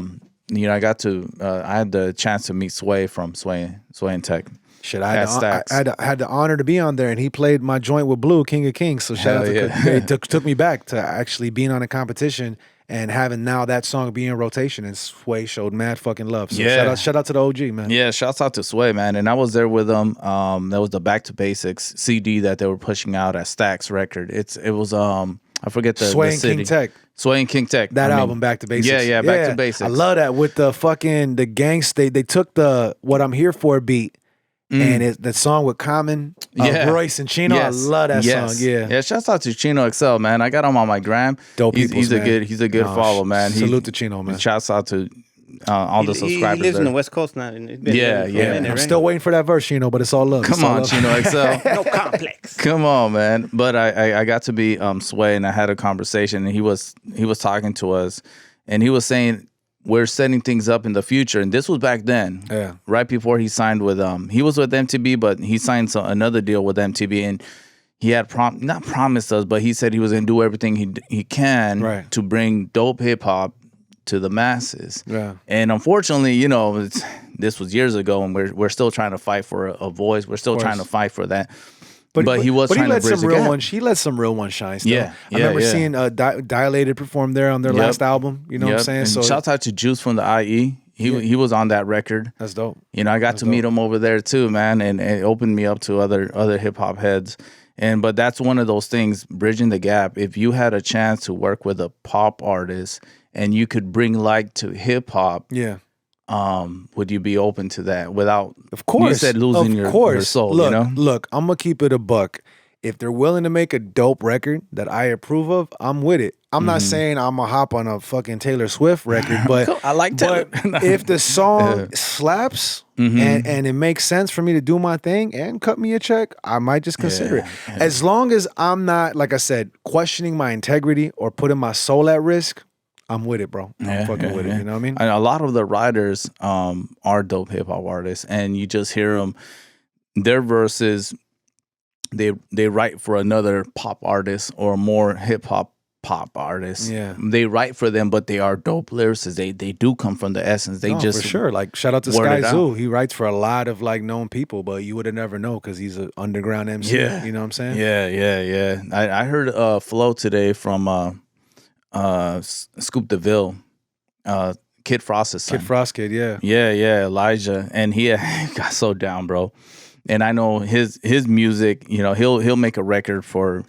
you know, I had the chance to meet Sway from Sway and Tech. Shit, I had the honor to be on there, and he played my joint with Blue, King of Kings. So shout out to it took me back to actually being on a competition and having now that song be in rotation, and Sway showed mad fucking love. So shout out to the OG, man. Yeah, shouts out to Sway, man. And I was there with them. That was the Back to Basics CD that they were pushing out at Stax Record. It was I forget the Sway and city. King Tech. Sway and King Tech. That album, Back to Basics. Yeah, Back to Basics. I love that with the fucking the gangsta. They took the What I'm Here For beat. And the song with Common, Royce and Chino, I love that song. Yeah, shouts out to Chino XL, man. I got him on my gram. Dope he's a good follow, man. Salute to Chino, man. Shouts out to all the subscribers. He lives there. in the West Coast now. I'm still waiting for that verse, Chino, but it's all love. Come on, Chino XL. No complex. Come on, man. But I got to be Sway, and I had a conversation, and he was talking to us, and he was saying, we're setting things up in the future, and this was back then, right before he signed with he was with MTV, but he signed another deal with MTV, and he had not promised us, but he said he was gonna do everything he can to bring dope hip hop to the masses. Yeah. And unfortunately, you know, this was years ago, and we're still trying to fight for a voice. We're still trying to fight for that. But he was trying to bridge the gap. He let some real ones shine still. Yeah, I remember seeing Dilated perform there on their last album. You know what I'm saying? And so shout out to Juice from the IE. He was on that record. That's dope. You know, I got to meet him over there too, man, and it opened me up to other hip hop heads. But that's one of those things, bridging the gap. If you had a chance to work with a pop artist and you could bring light to hip hop, would you be open to that without? Of course, you said losing your soul. Look, you know, look, I'm gonna keep it a buck. If they're willing to make a dope record that I approve of, I'm with it. I'm not saying I'm gonna hop on a fucking Taylor Swift record, but I like Taylor. But if the song slaps and it makes sense for me to do my thing and cut me a check, I might just consider it. As long as I'm not, like I said, questioning my integrity or putting my soul at risk, I'm with it, bro. I'm fucking with it. You know what I mean? And a lot of the writers are dope hip hop artists, and you just hear them, their verses. They write for another pop artist or more hip hop pop artists. Yeah, they write for them, but they are dope lyricists. They do come from the essence. They just for sure. Like shout out to Sky Zoo. He writes for a lot of like known people, but you would have never know because he's an underground MC. Yeah, you know what I'm saying? Yeah. I heard Flow today from Scoop DeVille. Kid Frost's son. Kid Frost kid, yeah. Yeah, Elijah. And he got so down, bro. And I know his music, you know, he'll make a record for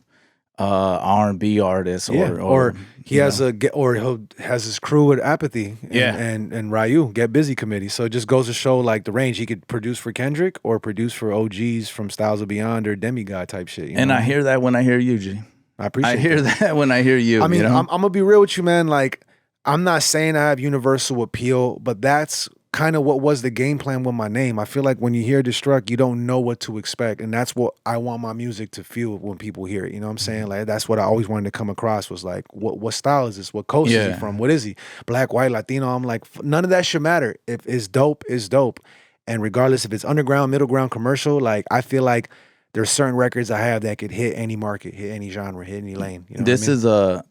R&B artists or he has his crew with Apathy and Ryu Get Busy Committee. So it just goes to show like the range. He could produce for Kendrick or produce for OGs from Styles of Beyond or Demigod type shit. And I hear that when I hear you, G. I hear that when I hear you. I mean, you know? I'm gonna be real with you, man. Like, I'm not saying I have universal appeal, but that's kind of what was the game plan with my name. I feel like when you hear Destruct, you don't know what to expect, and that's what I want my music to feel when people hear it. You know what I'm saying? Like, that's what I always wanted to come across was like, what style is this? What coast is he from? What is he? Black, white, Latino? I'm like, none of that should matter. If it's dope, it's dope. And regardless if it's underground, middle ground, commercial, like I feel like there's certain records I have that could hit any market, hit any genre, hit any lane. You know this is a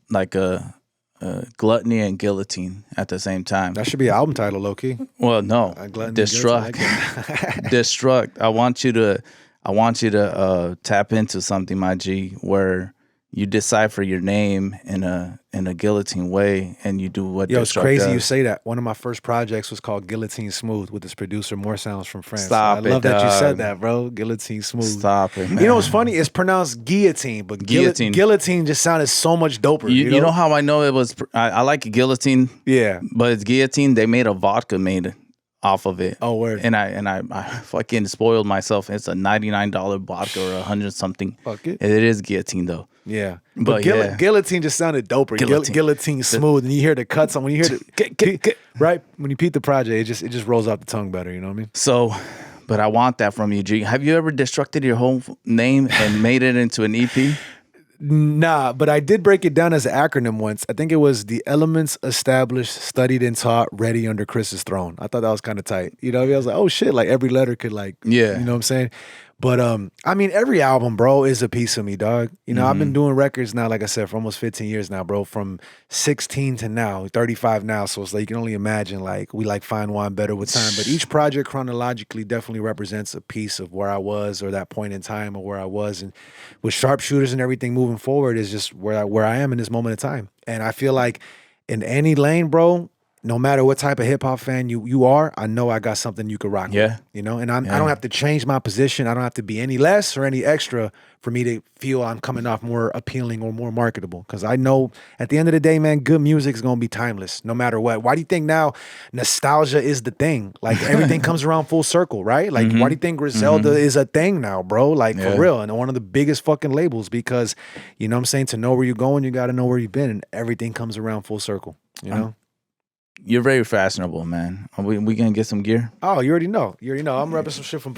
gluttony and guillotine at the same time. That should be an album title, low key. Well, no, Destruct. Destruct. I want you to tap into something, my G, where you decipher your name in a guillotine way, and you do what. Yo, it's Destruct crazy does. you say that. One of my first projects was called Guillotine Smooth with this producer, More Sounds from France. Stop I love it, that you dog. said that, bro. Guillotine Smooth. Stop it, man. You know what's funny? It's pronounced guillotine, but Guillotine. guillotine just sounded so much doper. You know how I know it was? I like guillotine, Yeah. but it's guillotine. They made a vodka made off of it. Oh, word. And I fucking spoiled myself. It's a $99 vodka or $100 something. Fuck it. It is guillotine though. Yeah. But yeah. Guillotine just sounded doper. Guillotine. Guillotine Smooth. And you hear the cuts on when you hear the right? When you peep the project, it just rolls off the tongue better, you know what I mean? So, but I want that from you, G. Have you ever destructed your whole name and made it into an EP? Nah, but I did break it down as an acronym once. I think it was the elements established, studied, and taught, ready under Chris's throne. I thought that was kind of tight. You know, I was like, oh shit, like every letter could like, Yeah. you know what I'm saying? But I mean, every album, bro, is a piece of me, dog. You know, I've been doing records now, like I said, for almost 15 years now, bro. From 16 to now, 35 now. So it's like you can only imagine, like we like fine wine better with time. But each project chronologically definitely represents a piece of where I was or that point in time or where I was. And with Sharpshooters and everything moving forward is just where I am in this moment of time. And I feel like in any lane, bro, no matter what type of hip hop fan you are, I know I got something you could rock Yeah. with. You know, and I don't have to change my position. I don't have to be any less or any extra for me to feel I'm coming off more appealing or more marketable. Because I know at the end of the day, man, good music is gonna be timeless, no matter what. Why do you think now nostalgia is the thing? Like everything comes around full circle, right? Like why do you think Griselda is a thing now, bro? Like Yeah. for real, and one of the biggest fucking labels because you know what I'm saying, to know where you're going, you gotta know where you've been, and everything comes around full circle. You know? You're very fashionable, man. Are we gonna get some gear? Oh, you already know. You already know. I'm repping some shit from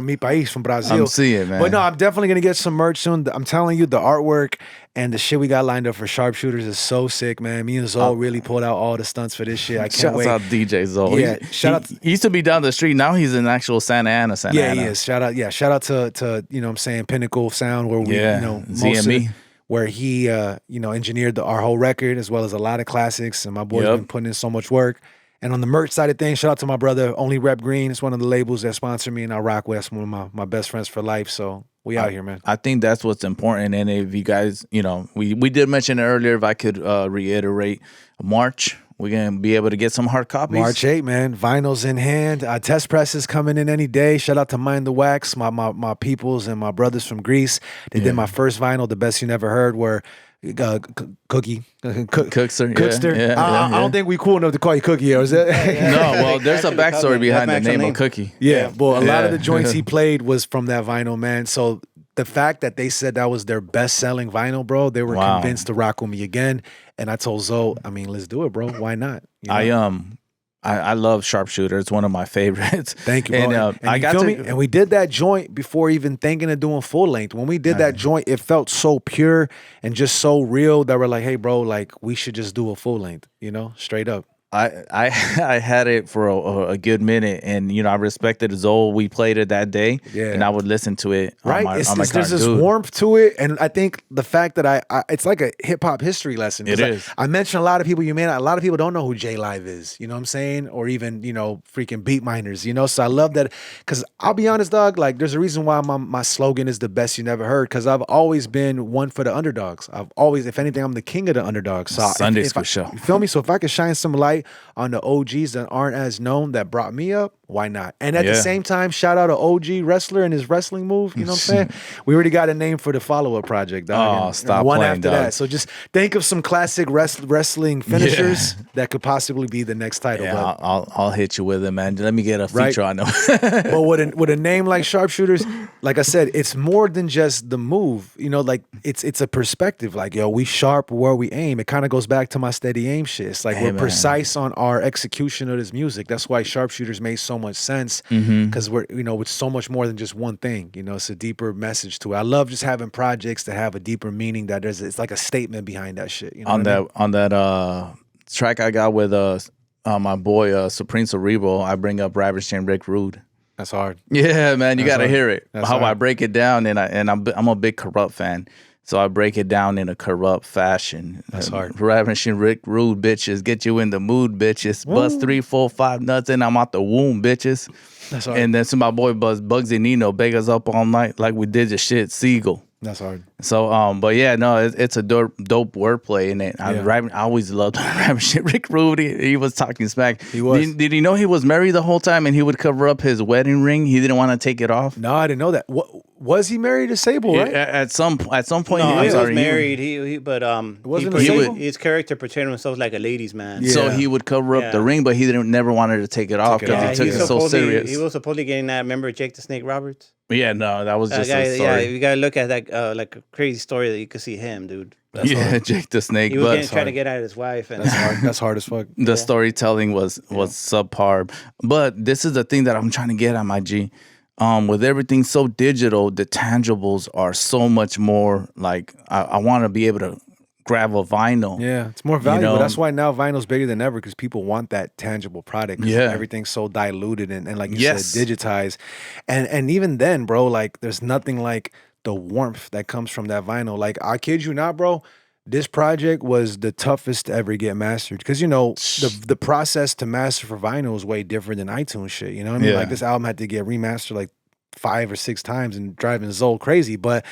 mi país, from Brazil. I'm seeing, man. But no, I'm definitely gonna get some merch soon. I'm telling you, the artwork and the shit we got lined up for Sharpshooters is so sick, man. Me and Zoe really pulled out all the stunts for this shit. I can't Shouts wait. out DJ Zoe. Yeah, shout out. He used to be down the street. Now he's in actual Santa Ana. Yeah, he is. Shout out to you know what I'm saying, Pinnacle Sound, where we Yeah, you know ZME. where he you know engineered our whole record as well as a lot of classics, and my boy's Yep. been putting in so much work. And on the merch side of things, shout out to my brother, Only Rep Green. It's one of the labels that sponsor me and I rock with. That's one of my best friends for life. So we out here, man. I think that's what's important. And if you guys, you know, we did mention it earlier. If I could reiterate, March, we're gonna be able to get some hard copies. March 8, man. Vinyls in hand. Test presses coming in any day. Shout out to Mind the Wax, my peoples and my brothers from Greece. They did my first vinyl, The Best You Never Heard, where Cookie. Cookster. I don't think we cool enough to call you Cookie, or is it? No, well, there's a backstory behind the That's name my of Cookie. Yeah, but a lot of Yeah. the joints he played was from that vinyl, man. So the fact that they said that was their best-selling vinyl, bro, they were Wow. convinced to rock with me again. And I told Zoe, I mean, let's do it, bro. Why not? You know? I love Sharpshooter. It's one of my favorites. Thank you, bro. And, And I you got feel to. me? And we did that joint before even thinking of doing full length. When we did that joint, it felt so pure and just so real that we're like, hey, bro, like we should just do a full length, you know, straight up. I had it for a good minute, and you know I respected Zoe. We played it that day, Yeah. and I would listen to it. Right, on my there's car. this Dude, warmth to it, and I think the fact that I it's like a hip hop history lesson. 'Cause It is. I mentioned a lot of people. A lot of people don't know who J Live is. You know what I'm saying? Or even freaking beat miners. You know, so I love that because I'll be honest, dog. Like, there's a reason why my slogan is the best you never heard. Because I've always been one for the underdogs. I've always, if anything, I'm the king of the underdogs. So Sundays for I, sure. You feel me? So if I could shine some light on the OGs that aren't as known that brought me up, why not? And at the Yeah. same time, shout out an OG wrestler and his wrestling move. You know what I'm saying? We already got a name for the follow-up project, dog. Oh, and stop one playing, after dog. that. So just think of some classic wrestling finishers that could possibly be the next title. Yeah, But, I'll hit you with it, man. Let me get a Right. feature on them. but with a name like Sharpshooters, like I said, it's more than just the move. You know, like it's a perspective. Like, yo, we sharp where we aim. It kind of goes back to my steady aim shit. It's like Hey, we're man. precise on our execution of this music. That's why Sharpshooters made so much sense. Mm-hmm. Because we're, it's so much more than just one thing. It's a deeper message to it. I love just having projects that have a deeper meaning. That it's like a statement behind that shit. You know on what I mean? that track I got with my boy Supreme Cerebral, I bring up Ravage and Rick Rude. That's hard. Yeah, man, you That's got to hard. hear it. That's How I hard. break it down, and I'm a big Corrupt fan. So I break it down in a corrupt fashion. That's hard. Ravishing Rick Rude bitches, get you in the mood bitches. Bust 3, 4, 5 nuts and I'm out the womb bitches. That's hard. And then some my boy Bugsy Nino beg us up all night like we did the shit Siegel. That's hard. So but yeah, no, it's a dope wordplay in it. I always loved Ravishing Rick Rude. He was talking smack. He was. Did he know he was married the whole time and he would cover up his wedding ring? He didn't want to take it off. No, I didn't know that. What was he married to Sable? Right? At some point, No, he was married. His character portrayed himself like a ladies' man. Yeah. So he would cover up the ring, but he never wanted to take it off because he took it so serious. He was supposedly getting that. Remember Jake the Snake Roberts? Yeah, no, that was just a story. Yeah, you gotta look at that like a crazy story that you could see him, dude. That's hard. Jake the Snake. He was trying to get at his wife, and that's hard. That's hard as fuck. The storytelling was subpar, but this is the thing that I'm trying to get at, my G. With everything so digital, the tangibles are so much more. Like I want to be able to grab a vinyl. Yeah, it's more valuable. That's why now vinyl's bigger than ever because people want that tangible product. Yeah, everything's so diluted and like you said, digitized. And even then, bro, like there's nothing like the warmth that comes from that vinyl. Like I kid you not, bro. This project was the toughest to ever get mastered because the process to master for vinyl is way different than iTunes shit. You know what I mean? Like this album had to get remastered like 5 or 6 times and driving Zoe crazy. But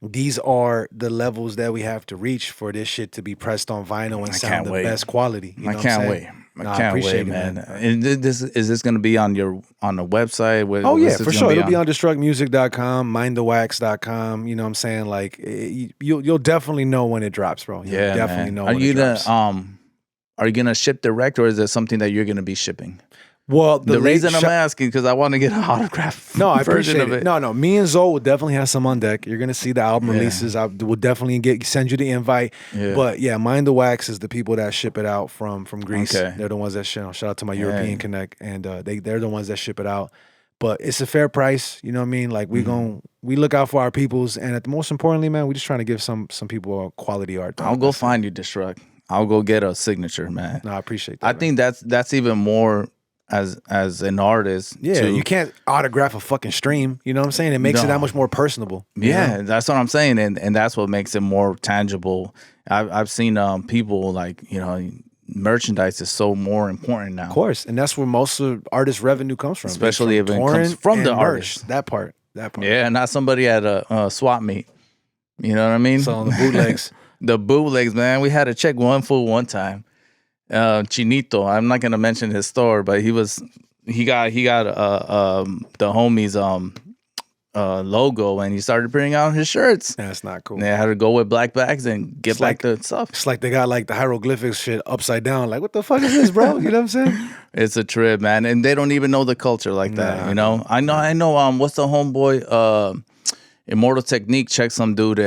these are the levels that we have to reach for this shit to be pressed on vinyl and sound the best quality. I can't wait. I can't wait, man. And is this going to be on the website? Oh yeah, for sure. It'll be on destructmusic.com, mindthewax.com. You know what I'm saying? Like you'll definitely know when it drops, bro. You'll definitely know when it drops. Are you gonna ship direct or is it something that you're gonna be shipping? Well, the reason I'm asking because I want to get an autograph. No, I appreciate it. No. Me and Zoe will definitely have some on deck. You're gonna see the album releases. I will definitely send you the invite. Yeah. But yeah, Mind the Wax is the people that ship it out from Greece. Okay. They're the ones that ship. Shout out to my European Connect, and they're the ones that ship it out. But it's a fair price. You know what I mean? Like we look out for our peoples, and most importantly, man, we just trying to give some people a quality art. I'll go find you, Destruct. I'll go get a signature, man. No, I appreciate that. I think that's even more. As an artist, you can't autograph a fucking stream. You know what I'm saying? It makes it that much more personable. Yeah, that's what I'm saying, and that's what makes it more tangible. I've seen people like merchandise is so more important now. Of course, and that's where most of artist revenue comes from, especially if it comes from the artist. That part. Yeah, not somebody at a swap meet. You know what I mean? So on the bootlegs, the bootlegs, man. We had to check one fool one time. Chinito, I'm not gonna mention his store, but he got the homies logo and he started printing out his shirts. That's not cool. And they had to go with black bags and get back the stuff. It's like they got like the hieroglyphics shit upside down. Like what the fuck is this, bro? You know what I'm saying? It's a trip, man, and they don't even know the culture like that. You know, I know. What's the homeboy? Immortal Technique checked some dude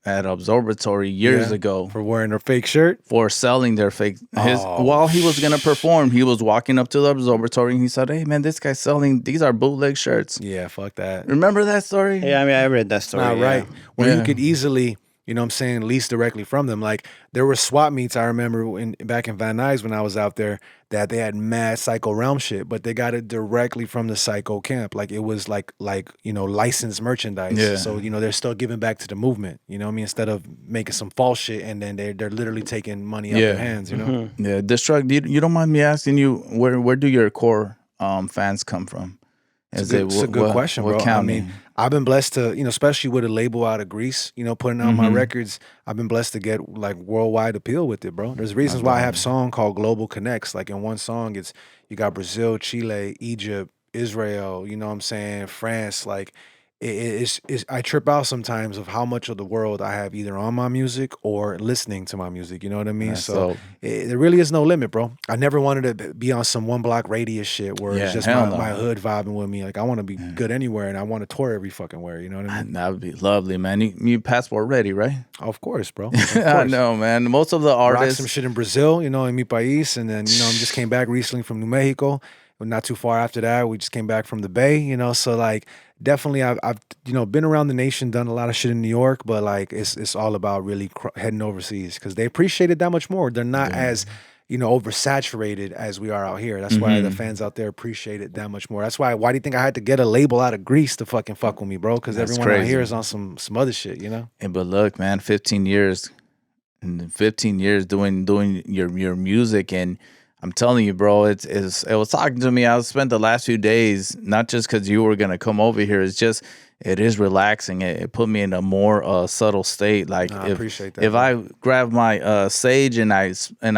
at Observatory years ago for wearing their fake shirt, for selling their fake. While he was gonna perform, he was walking up to the Observatory and he said, "Hey man, this guy's selling. These are bootleg shirts." Yeah, fuck that. Remember that story? Yeah, I mean, I read that story. Not right. Where you could easily, you know what I'm saying, lease directly from them. Like there were swap meets I remember back in Van Nuys when I was out there that they had mad Psycho Realm shit, but they got it directly from the Psycho camp. Like it was like licensed merchandise. Yeah. So they're still giving back to the movement. You know what I mean? Instead of making some false shit and then they're literally taking money out their hands. You know? Mm-hmm. Yeah. Destruct. You don't mind me asking you where do your core fans come from? It's a good question, bro. I mean, I've been blessed to, especially with a label out of Greece, putting out my records. I've been blessed to get like worldwide appeal with it, bro. There's reasons why I have a song called Global Connects. Like in one song, you got Brazil, Chile, Egypt, Israel, you know what I'm saying, France. Like I trip out sometimes of how much of the world I have either on my music or listening to my music. You know what I mean? So there really is no limit, bro. I never wanted to be on some 1 block radius shit where it's just my hood vibing with me. Like I want to be good anywhere and I want to tour every fucking where. You know what I mean? That would be lovely, man. You passport ready, right? Of course, bro. Of course. I know, man. Most of the artists rock some shit in Brazil, in mi país, and then I just came back recently from New Mexico. Not too far after that, we just came back from the Bay, so like definitely I've been around the nation, done a lot of shit in New York, but like it's all about really heading overseas because they appreciate it that much more. They're not as oversaturated as we are out here. That's why the fans out there appreciate it that much more. That's why do you think I had to get a label out of Greece to fucking fuck with me, bro? Because everyone out here is on some other shit, And but look, man, 15 years doing your music, and I'm telling you, bro, it was talking to me. I spent the last few days, not just because you were gonna come over here, it is relaxing. It put me in a more subtle state. Like I appreciate that. If I grab my sage and I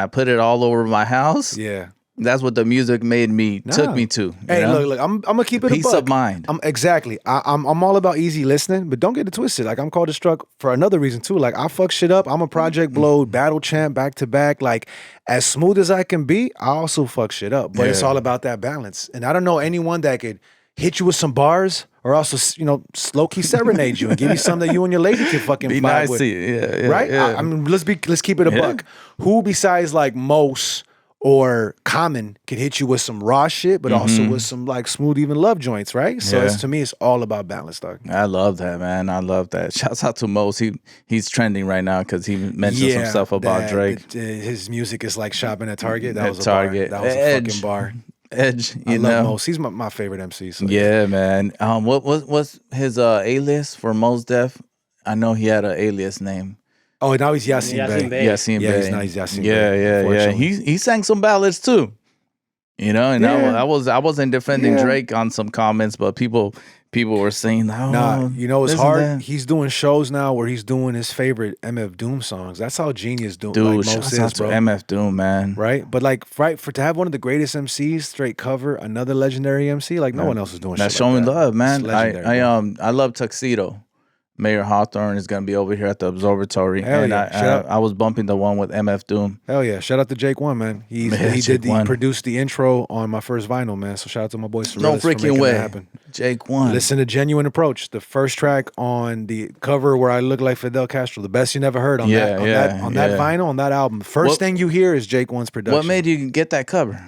put it all over my house, yeah, that's what the music took me to. Hey, look, I'm gonna keep it peace a buck. of mind. Exactly. I'm all about easy listening, but don't get it twisted. Like I'm called Destruct for another reason too. Like I fuck shit up. I'm a Project Blow battle champ back to back. Like as smooth as I can be, I also fuck shit up. But it's all about that balance. And I don't know anyone that could hit you with some bars or also, slow key serenade you and give you something that you and your lady can fucking be vibe nice with. to you. Yeah, right? Yeah. I mean, let's keep it a buck. Who besides like Mos or Common can hit you with some raw shit, but also with some like smooth, even love joints, right? So to me, it's all about balance, dog. I love that, man. I love that. Shouts out to Mos. He's trending right now because he mentioned some stuff about Drake. His music is like shopping at Target. That At was a Target. bar. That was a fucking bar. Edge, I love Mos. He's my favorite MC. So yeah, man. What's his alias for Mos Def? I know he had an alias name. Oh, now he's Yasin Bey. Yasin Bey. He's Yasin Bey. Yeah. He sang some ballads too. And I wasn't defending Drake on some comments, but people were saying, it's hard. He's doing shows now where he's doing his favorite MF Doom songs. That's how genius Doom. Dude, like Mos is, bro. MF Doom, man. Right, but to have one of the greatest MCs straight cover another legendary MC, like no one else is doing. That's shit showing like that. love, man. I love Tuxedo. Mayor Hawthorne is going to be over here at the Observatory. Hell and yeah. I was bumping the one with MF Doom. Hell yeah. Shout out to Jake One, man. He produced the intro on my first vinyl, man. So shout out to my boy Surrealist No freaking way. That happen. Jake One. Listen to Genuine Approach, the first track on the cover where I look like Fidel Castro. The best you never heard on that vinyl, on that album. First thing you hear is Jake One's production. What made you get that cover?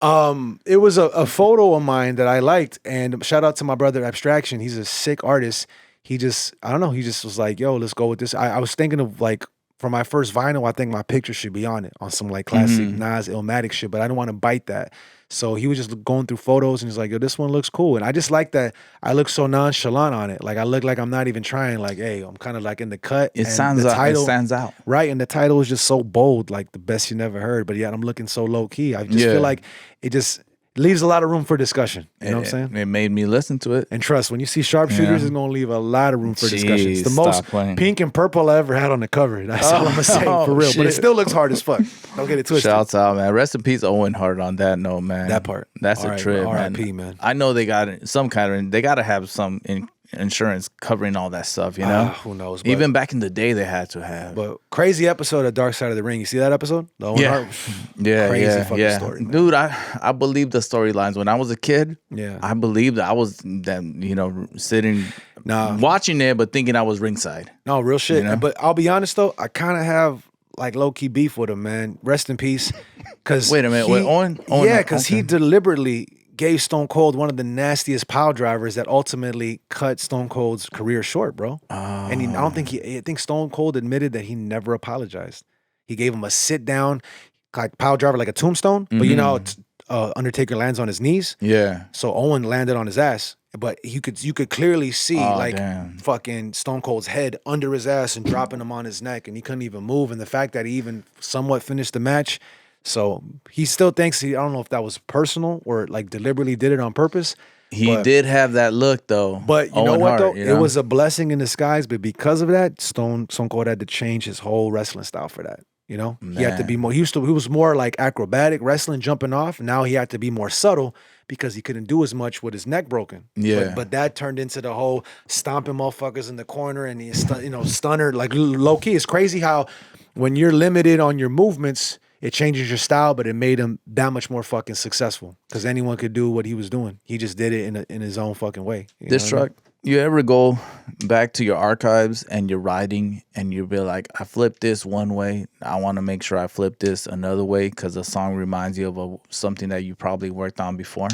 It was a photo of mine that I liked, and shout out to my brother Abstraction. He's a sick artist. He just was like, yo, let's go with this. I was thinking of like, for my first vinyl, I think my picture should be on it, on some like classic Nas Illmatic shit, but I don't want to bite that. So he was just going through photos and he's like, yo, this one looks cool. And I just like that I look so nonchalant on it. Like I look like I'm not even trying, like, hey, I'm kind of like in the cut. It stands out. Right, and the title is just so bold, like the best you never heard, but yet I'm looking so low key. I just feel like it just leaves a lot of room for discussion. You know what I'm saying? It made me listen to it. And trust, when you see Sharpshooters, it's going to leave a lot of room for discussion. It's the most pink and purple I ever had on the cover. That's all I'm going to say, for real. Shit. But it still looks hard as fuck. Don't get it twisted. Shouts out, man. Rest in peace, Owen Hart on that note, man. That part. That's a trip, man. R.I.P., man. I know they got they got to have some insurance covering all that stuff, you know? Who knows? Even back in the day, they had to have. But crazy episode of Dark Side of the Ring. You see that episode? The Owen Hart? Crazy fucking story, man. Dude, I believe the storylines. When I was a kid, I believed I was sitting, watching it, but thinking I was ringside. No, real shit. You know? But I'll be honest, though, I kind of have like low-key beef with him, man. Rest in peace. Wait a minute. Owen? Yeah, because he deliberately gave Stone Cold one of the nastiest pile drivers that ultimately cut Stone Cold's career short, bro. And I think Stone Cold admitted that he never apologized. He gave him a sit down, like pile driver, like a tombstone. But Undertaker lands on his knees. Yeah. So Owen landed on his ass. But you could clearly see fucking Stone Cold's head under his ass and dropping him on his neck, and he couldn't even move. And the fact that he even somewhat finished the match. So he still thinks I don't know if that was personal or like deliberately did it on purpose. He did have that look though. But you know what though? It was a blessing in disguise. But because of that, Stone Cold had to change his whole wrestling style for that. You know, he had to be more. He was more like acrobatic wrestling, jumping off. Now he had to be more subtle because he couldn't do as much with his neck broken. Yeah. But that turned into the whole stomping motherfuckers in the corner and he stunner, like low key. It's crazy how when you're limited on your movements, it changes your style, but it made him that much more fucking successful because anyone could do what he was doing. He just did it in his own fucking way. Destruct. You ever go back to your archives and you're writing and you be like, I flipped this one way. I want to make sure I flip this another way because the song reminds you of something that you probably worked on before?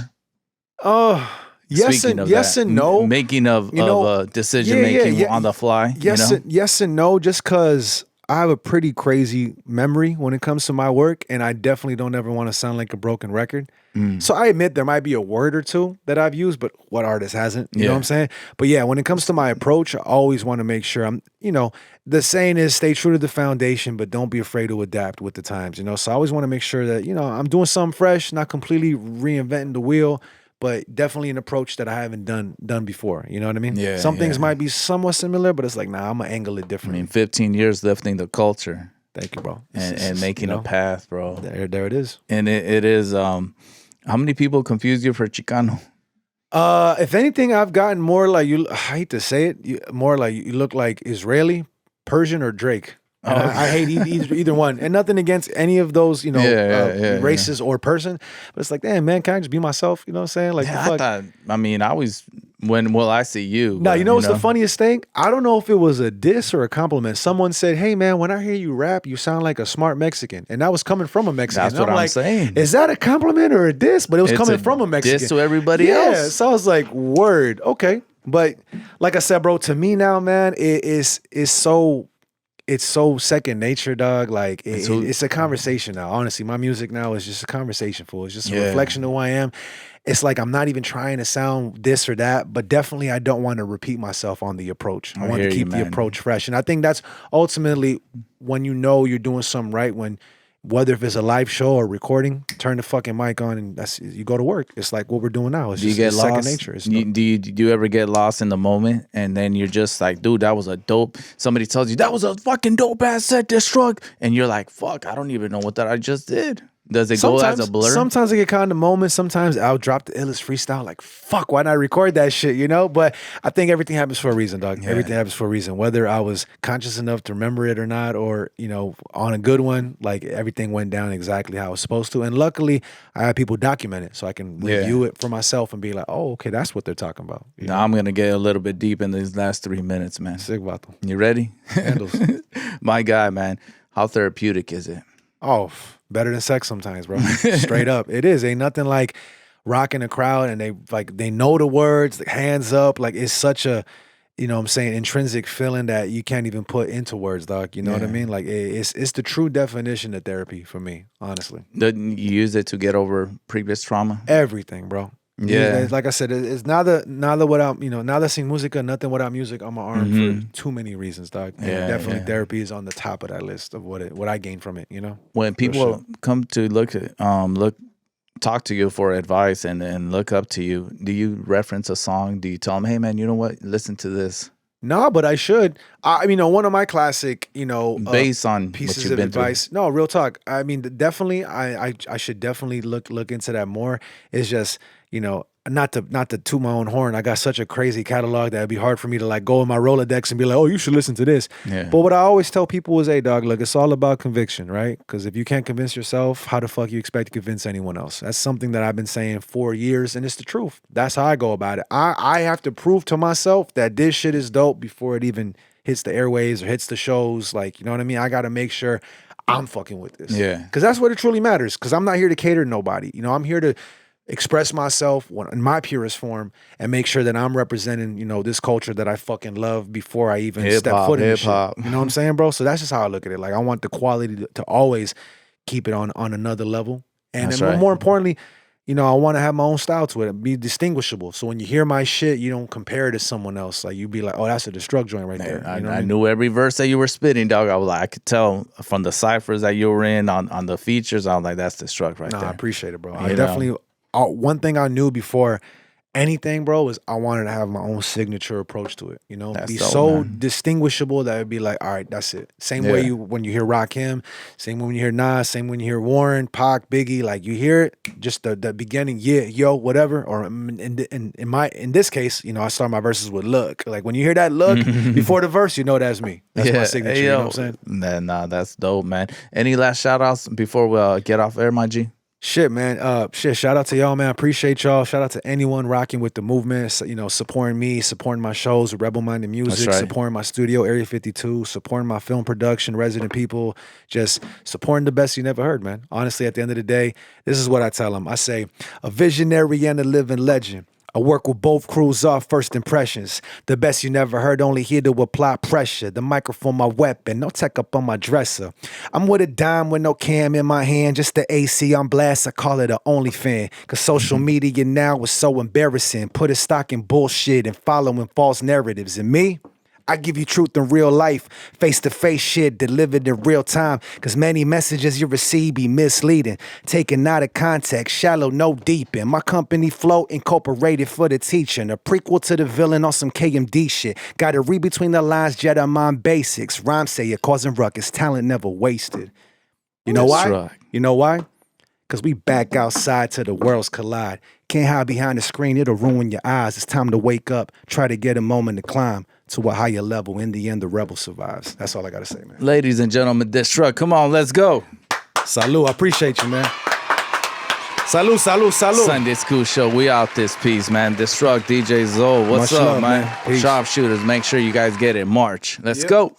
Yes and no. Making of decision making on the fly. Yes and no, just because have a pretty crazy memory when it comes to my work, and I definitely don't ever want to sound like a broken record. So I admit there might be a word or two that I've used, but what artist hasn't? You know what I'm saying? But yeah, when it comes to my approach, I always want to make sure I'm, the saying is stay true to the foundation, but don't be afraid to adapt with the times, So I always want to make sure that, I'm doing something fresh, not completely reinventing the wheel, but definitely an approach that I haven't done before. You know what I mean? Yeah. Some things might be somewhat similar, but it's like, nah, I'm gonna angle it differently. 15 years lifting the culture. Thank you, bro. And making a path, bro. There it is. And it is, how many people confuse you for Chicano? If anything, I've gotten more like I hate to say it, more like you look like Israeli, Persian, or Drake. I hate either one, and nothing against any of those, races or person. But it's like, damn, man, can I just be myself? You know what I'm saying? Like, I always when will I see you? Now, you know what's the funniest thing? I don't know if it was a diss or a compliment. Someone said, "Hey, man, when I hear you rap, you sound like a smart Mexican," and that was coming from a Mexican. That's what I'm saying. Is that a compliment or a diss? But it was coming from a Mexican. Diss to everybody else. Yeah, so I was like, word, okay. But like I said, bro, to me now, man, it's so second nature, dog. Like it's a conversation now. Honestly, my music now is just a conversation, fool. It's just a reflection of who I am. It's like I'm not even trying to sound this or that, but definitely I don't want to repeat myself on the approach. I want to keep the approach fresh. And I think that's ultimately when you're doing something right, whether if it's a live show or recording, turn the fucking mic on and you go to work. It's like what we're doing now. It's second nature. Do you ever get lost in the moment and then you're just like, dude, that was a dope. Somebody tells you that was a fucking dope ass set, Destruct, and you're like, fuck, I don't even know what that I just did. Does it go as a blur? Sometimes I get caught in the moment. Sometimes I'll drop the illest freestyle. Like, fuck, why not record that shit, But I think everything happens for a reason, dog. Yeah. Everything happens for a reason. Whether I was conscious enough to remember it or not, or, on a good one, like everything went down exactly how it was supposed to. And luckily, I have people document it so I can review it for myself and be like, oh, okay, that's what they're talking about. Now I'm going to get a little bit deep in these last 3 minutes, man. Sick vato. You ready? Handles. My guy, man. How therapeutic is it? Oh, better than sex sometimes, bro. Straight up. It is. Ain't nothing like rocking a crowd and they know the words, like hands up. Like it's such a, intrinsic feeling that you can't even put into words, dog. You know what I mean? Like it's the true definition of therapy for me, honestly. Didn't you use it to get over previous trauma? Everything, bro. Yeah. Like I said, it's nada without, nada sin música, nothing without music on my arm for too many reasons, dog. And definitely therapy is on the top of that list of what I gained from it, When people come to talk to you for advice and look up to you, do you reference a song? Do you tell them, hey man, you know what? Listen to this. No, but I should. One of my classic, based on pieces what you've of advice. Through. No, real talk. I mean, definitely, I should definitely look into that more. It's just, not to toot my own horn. I got such a crazy catalog that it'd be hard for me to like go in my Rolodex and be like, oh, you should listen to this. Yeah. But what I always tell people is, hey, dog, look, it's all about conviction, right? Because if you can't convince yourself, how the fuck you expect to convince anyone else? That's something that I've been saying for years, and it's the truth. That's how I go about it. I have to prove to myself that this shit is dope before it even hits the airwaves or hits the shows. Like, you know what I mean? I got to make sure I'm fucking with this. Yeah. Because that's what it truly matters. Because I'm not here to cater to nobody. I'm here to express myself in my purest form and make sure that I'm representing, this culture that I fucking love before I even step foot in the shit. You know what I'm saying, bro? So that's just how I look at it. Like, I want the quality to always keep it on another level. And then more importantly, I want to have my own style to it, be distinguishable. So when you hear my shit, you don't compare it to someone else. Like, you be like, oh, that's a Destruct joint right there. I knew every verse that you were spitting, dog. I could tell from the ciphers that you were in on the features. I was like, that's Destruct right there. I appreciate it, bro. I definitely... one thing I knew before anything, bro, was I wanted to have my own signature approach to it. That's be dope, so man. Distinguishable that it'd be like, all right, that's it. Same way when you hear Rakim, same when you hear Nas, same when you hear Warren, Pac, Biggie, like you hear it, just the beginning, whatever. Or in this case, I start my verses with look. Like when you hear that look before the verse, that's me. That's my signature. Hey, you know what I'm saying? Nah, that's dope, man. Any last shout outs before we get off air, my G? Shit, man. Shout out to y'all, man. Appreciate y'all. Shout out to anyone rocking with the movement, supporting me, supporting my shows, Rebel Minded Music, supporting my studio, Area 52, supporting my film production, Resident People, just supporting the best you never heard, man. Honestly, at the end of the day, this is what I tell them. I say, a visionary and a living legend. I work with both crews off first impressions. The best you never heard, only here to apply pressure. The microphone, my weapon, no tech up on my dresser. I'm with a dime with no cam in my hand, just the AC on blast, I call it a OnlyFan. Cause social media now is so embarrassing. Put a stock in bullshit and following false narratives. And me? I give you truth in real life, face-to-face shit delivered in real time, cause many messages you receive be misleading, taken out of context, shallow, no deep in. My company flow incorporated for the teaching, a prequel to the villain on some KMD shit. Gotta read between the lines, Jedi mind basics, rhyme say you're causing ruckus, talent never wasted. You know why? Right. You know why? Cause we back outside till the worlds collide. Can't hide behind the screen, it'll ruin your eyes. It's time to wake up, try to get a moment to climb to a higher level. In the end, the rebel survives. That's all I gotta say, man. Ladies and gentlemen, Destruct, come on, let's go. Salud, I appreciate you, man. Salud, salud, salud. Sunday School Show, we out this piece, man. Destruct, DJ Zoe, what's Much up, love, man? man. Peace. Sharpshooters, make sure you guys get it. March. Let's go.